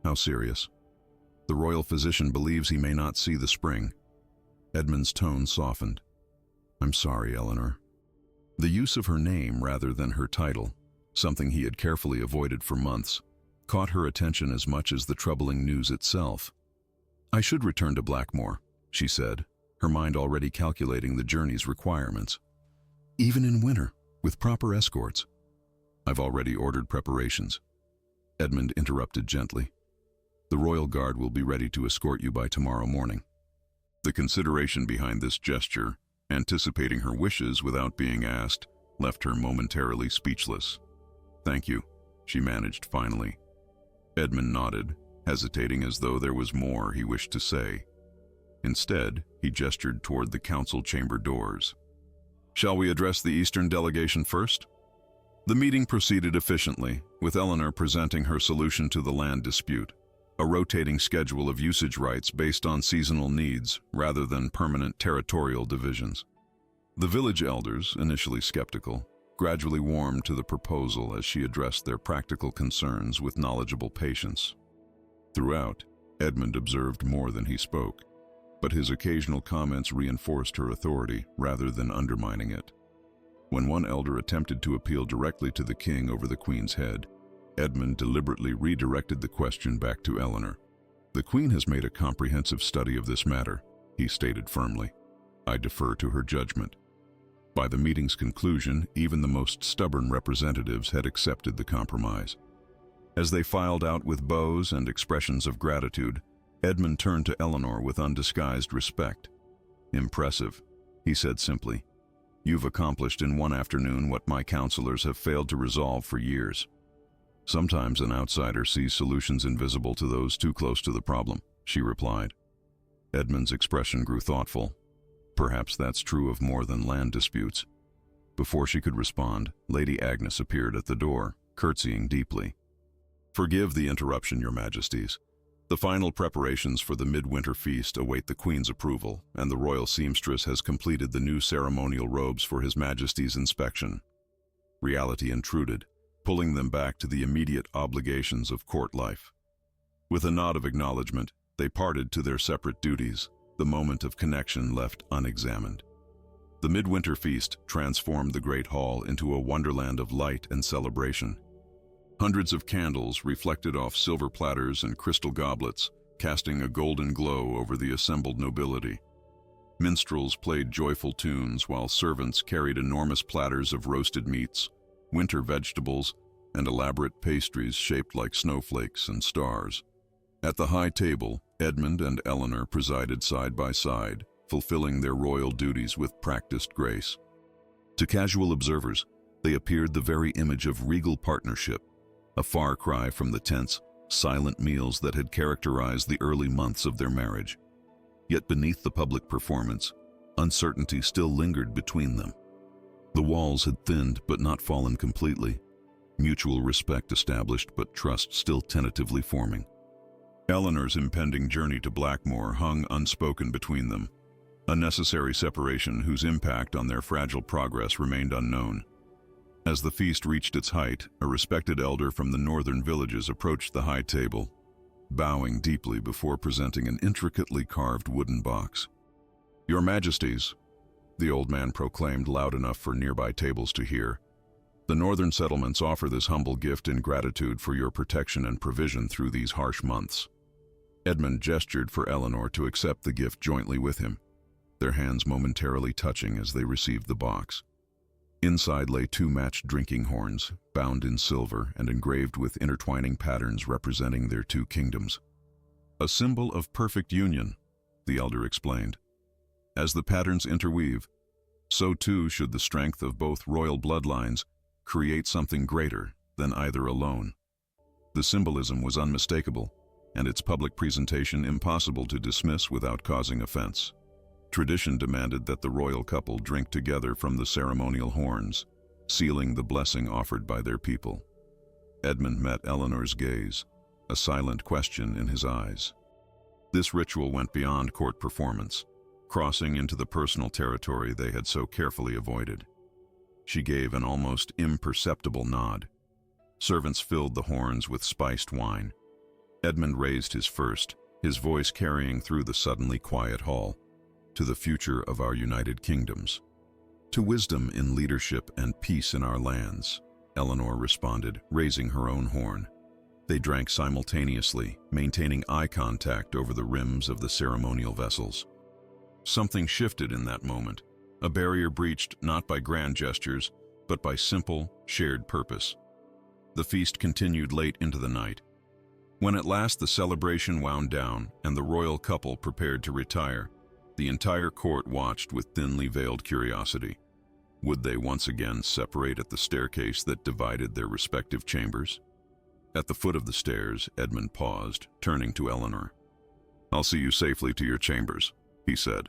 "How serious?" "The royal physician believes he may not see the spring." Edmund's tone softened. "I'm sorry, Eleanor." The use of her name rather than her title, something he had carefully avoided for months, caught her attention as much as the troubling news itself. "I should return to Blackmore," she said, her mind already calculating the journey's requirements. "Even in winter, with proper escorts." "I've already ordered preparations." Edmund interrupted gently. "The royal guard will be ready to escort you by tomorrow morning." The consideration behind this gesture, anticipating her wishes without being asked, left her momentarily speechless. "Thank you," she managed finally. Edmund nodded, hesitating as though there was more he wished to say. Instead, he gestured toward the council chamber doors. "Shall we address the Eastern delegation first?" The meeting proceeded efficiently, with Eleanor presenting her solution to the land dispute, a rotating schedule of usage rights based on seasonal needs rather than permanent territorial divisions. The village elders, initially skeptical, gradually warmed to the proposal as she addressed their practical concerns with knowledgeable patience. Throughout, Edmund observed more than he spoke, but his occasional comments reinforced her authority rather than undermining it. When one elder attempted to appeal directly to the king over the queen's head, Edmund deliberately redirected the question back to Eleanor. "The queen has made a comprehensive study of this matter," he stated firmly. "I defer to her judgment." By the meeting's conclusion, even the most stubborn representatives had accepted the compromise. As they filed out with bows and expressions of gratitude, Edmund turned to Eleanor with undisguised respect. "Impressive," he said simply. "You've accomplished in one afternoon what my counselors have failed to resolve for years." "Sometimes an outsider sees solutions invisible to those too close to the problem," she replied. Edmund's expression grew thoughtful. Perhaps that's true of more than land disputes. Before she could respond, Lady Agnes appeared at the door, curtsying deeply. "Forgive the interruption, Your Majesties. The final preparations for the midwinter feast await the Queen's approval, and the royal seamstress has completed the new ceremonial robes for His Majesty's inspection." Reality intruded, pulling them back to the immediate obligations of court life. With a nod of acknowledgement, they parted to their separate duties, the moment of connection left unexamined. The midwinter feast transformed the Great Hall into a wonderland of light and celebration. Hundreds of candles reflected off silver platters and crystal goblets, casting a golden glow over the assembled nobility. Minstrels played joyful tunes while servants carried enormous platters of roasted meats, winter vegetables, and elaborate pastries shaped like snowflakes and stars. At the high table, Edmund and Eleanor presided side by side, fulfilling their royal duties with practiced grace. To casual observers, they appeared the very image of regal partnership, a far cry from the tense, silent meals that had characterized the early months of their marriage. Yet beneath the public performance, uncertainty still lingered between them. The walls had thinned but not fallen completely, mutual respect established but trust still tentatively forming. Eleanor's impending journey to Blackmoor hung unspoken between them, a necessary separation whose impact on their fragile progress remained unknown. As the feast reached its height, a respected elder from the northern villages approached the high table, bowing deeply before presenting an intricately carved wooden box. "Your Majesties," the old man proclaimed loud enough for nearby tables to hear, "the northern settlements offer this humble gift in gratitude for your protection and provision through these harsh months." Edmund gestured for Eleanor to accept the gift jointly with him, their hands momentarily touching as they received the box. Inside lay two matched drinking horns, bound in silver and engraved with intertwining patterns representing their two kingdoms. "A symbol of perfect union," the elder explained. "As the patterns interweave, so too should the strength of both royal bloodlines create something greater than either alone." The symbolism was unmistakable, and its public presentation impossible to dismiss without causing offense. Tradition demanded that the royal couple drink together from the ceremonial horns, sealing the blessing offered by their people. Edmund met Eleanor's gaze, a silent question in his eyes. This ritual went beyond court performance, crossing into the personal territory they had so carefully avoided. She gave an almost imperceptible nod. Servants filled the horns with spiced wine. Edmund raised his first, his voice carrying through the suddenly quiet hall. "To the future of our united kingdoms. To wisdom in leadership and peace in our lands," Eleanor responded, raising her own horn. They drank simultaneously, maintaining eye contact over the rims of the ceremonial vessels. Something shifted in that moment, a barrier breached not by grand gestures, but by simple, shared purpose. The feast continued late into the night. When at last the celebration wound down and the royal couple prepared to retire, The entire court watched with thinly veiled curiosity. Would they once again separate at the staircase that divided their respective chambers? At the foot of the stairs, Edmund paused, turning to Eleanor. "I'll see you safely to your chambers," he said,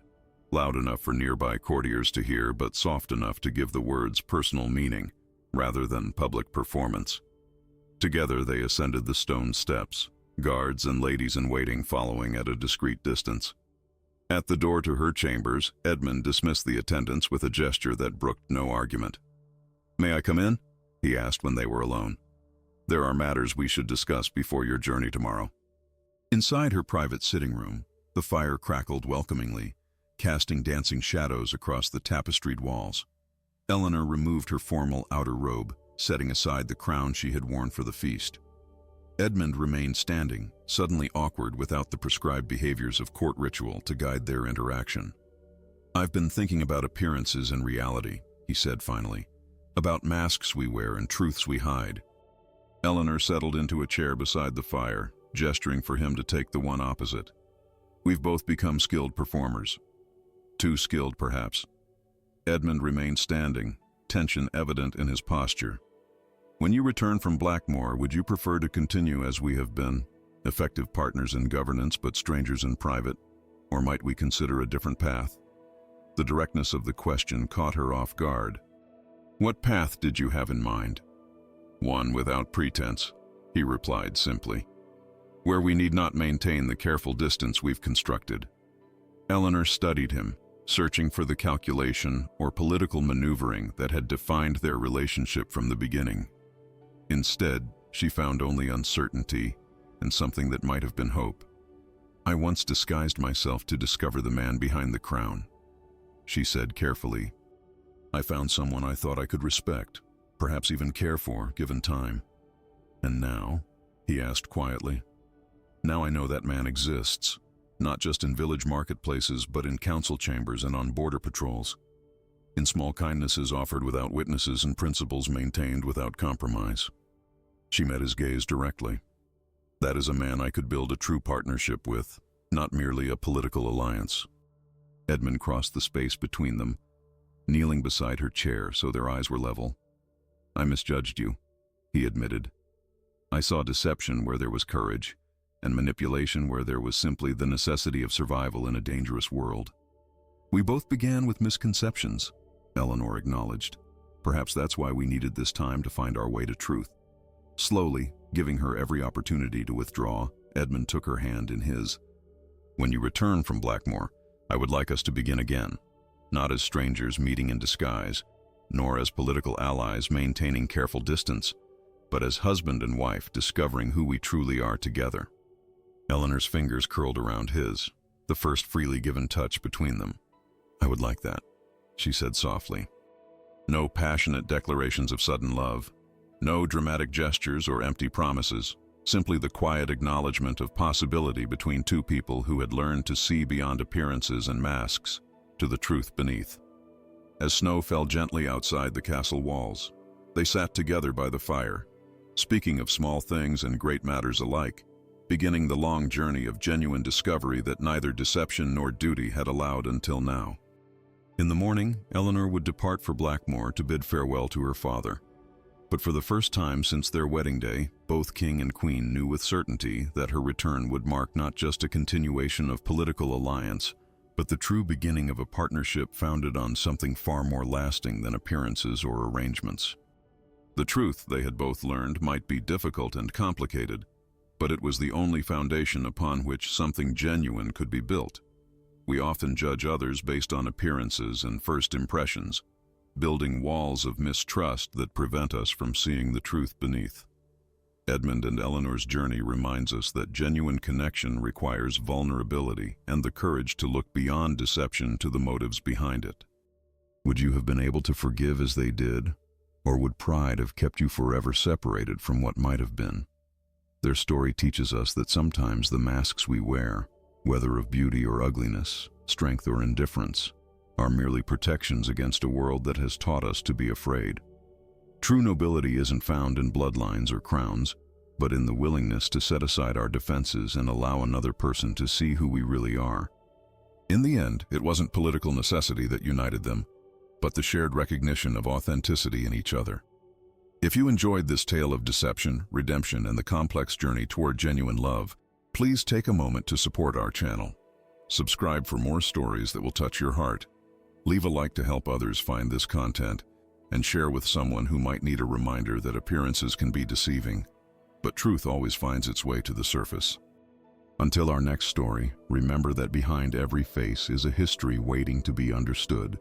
loud enough for nearby courtiers to hear, but soft enough to give the words personal meaning, rather than public performance. Together they ascended the stone steps, guards and ladies-in-waiting following at a discreet distance. At the door to her chambers, Edmund dismissed the attendants with a gesture that brooked no argument. "May I come in?" he asked when they were alone. "There are matters we should discuss before your journey tomorrow." Inside her private sitting room, the fire crackled welcomingly, casting dancing shadows across the tapestried walls. Eleanor removed her formal outer robe, setting aside the crown she had worn for the feast. Edmund remained standing, suddenly awkward without the prescribed behaviors of court ritual to guide their interaction. "I've been thinking about appearances and reality," he said finally, "about masks we wear and truths we hide." Eleanor settled into a chair beside the fire, gesturing for him to take the one opposite. "We've both become skilled performers. Too skilled, perhaps." Edmund remained standing, tension evident in his posture. "When you return from Blackmore, would you prefer to continue as we have been, effective partners in governance but strangers in private, or might we consider a different path?" The directness of the question caught her off guard. "What path did you have in mind?" "One without pretense," he replied simply, "where we need not maintain the careful distance we've constructed." Eleanor studied him, searching for the calculation or political maneuvering that had defined their relationship from the beginning. Instead, she found only uncertainty and something that might have been hope. "I once disguised myself to discover the man behind the crown," she said carefully. "I found someone I thought I could respect, perhaps even care for, given time." "And now?" he asked quietly. "Now I know that man exists, not just in village marketplaces, but in council chambers and on border patrols, in small kindnesses offered without witnesses and principles maintained without compromise." She met his gaze directly. "That is a man I could build a true partnership with, not merely a political alliance." Edmund crossed the space between them, kneeling beside her chair so their eyes were level. "I misjudged you," he admitted. "I saw deception where there was courage, and manipulation where there was simply the necessity of survival in a dangerous world." "We both began with misconceptions," Eleanor acknowledged. "Perhaps that's why we needed this time to find our way to truth." Slowly, giving her every opportunity to withdraw, Edmund took her hand in his. "When you return from Blackmore, I would like us to begin again, not as strangers meeting in disguise, nor as political allies maintaining careful distance, but as husband and wife discovering who we truly are together." Eleanor's fingers curled around his, the first freely given touch between them. "I would like that," she said softly. No passionate declarations of sudden love, no dramatic gestures or empty promises, simply the quiet acknowledgement of possibility between two people who had learned to see beyond appearances and masks to the truth beneath. As snow fell gently outside the castle walls, they sat together by the fire, speaking of small things and great matters alike, beginning the long journey of genuine discovery that neither deception nor duty had allowed until now. In the morning, Eleanor would depart for Blackmore to bid farewell to her father. But for the first time since their wedding day, both king and queen knew with certainty that her return would mark not just a continuation of political alliance, but the true beginning of a partnership founded on something far more lasting than appearances or arrangements. The truth, they had both learned, might be difficult and complicated, but it was the only foundation upon which something genuine could be built. We often judge others based on appearances and first impressions, building walls of mistrust that prevent us from seeing the truth beneath. Edmund and Eleanor's journey reminds us that genuine connection requires vulnerability and the courage to look beyond deception to the motives behind it. Would you have been able to forgive as they did, or would pride have kept you forever separated from what might have been? Their story teaches us that sometimes the masks we wear, whether of beauty or ugliness, strength or indifference, are merely protections against a world that has taught us to be afraid. True nobility isn't found in bloodlines or crowns, but in the willingness to set aside our defenses and allow another person to see who we really are. In the end, it wasn't political necessity that united them, but the shared recognition of authenticity in each other. If you enjoyed this tale of deception, redemption, and the complex journey toward genuine love, please take a moment to support our channel. Subscribe for more stories that will touch your heart. Leave a like to help others find this content, and share with someone who might need a reminder that appearances can be deceiving, but truth always finds its way to the surface. Until our next story, remember that behind every face is a history waiting to be understood.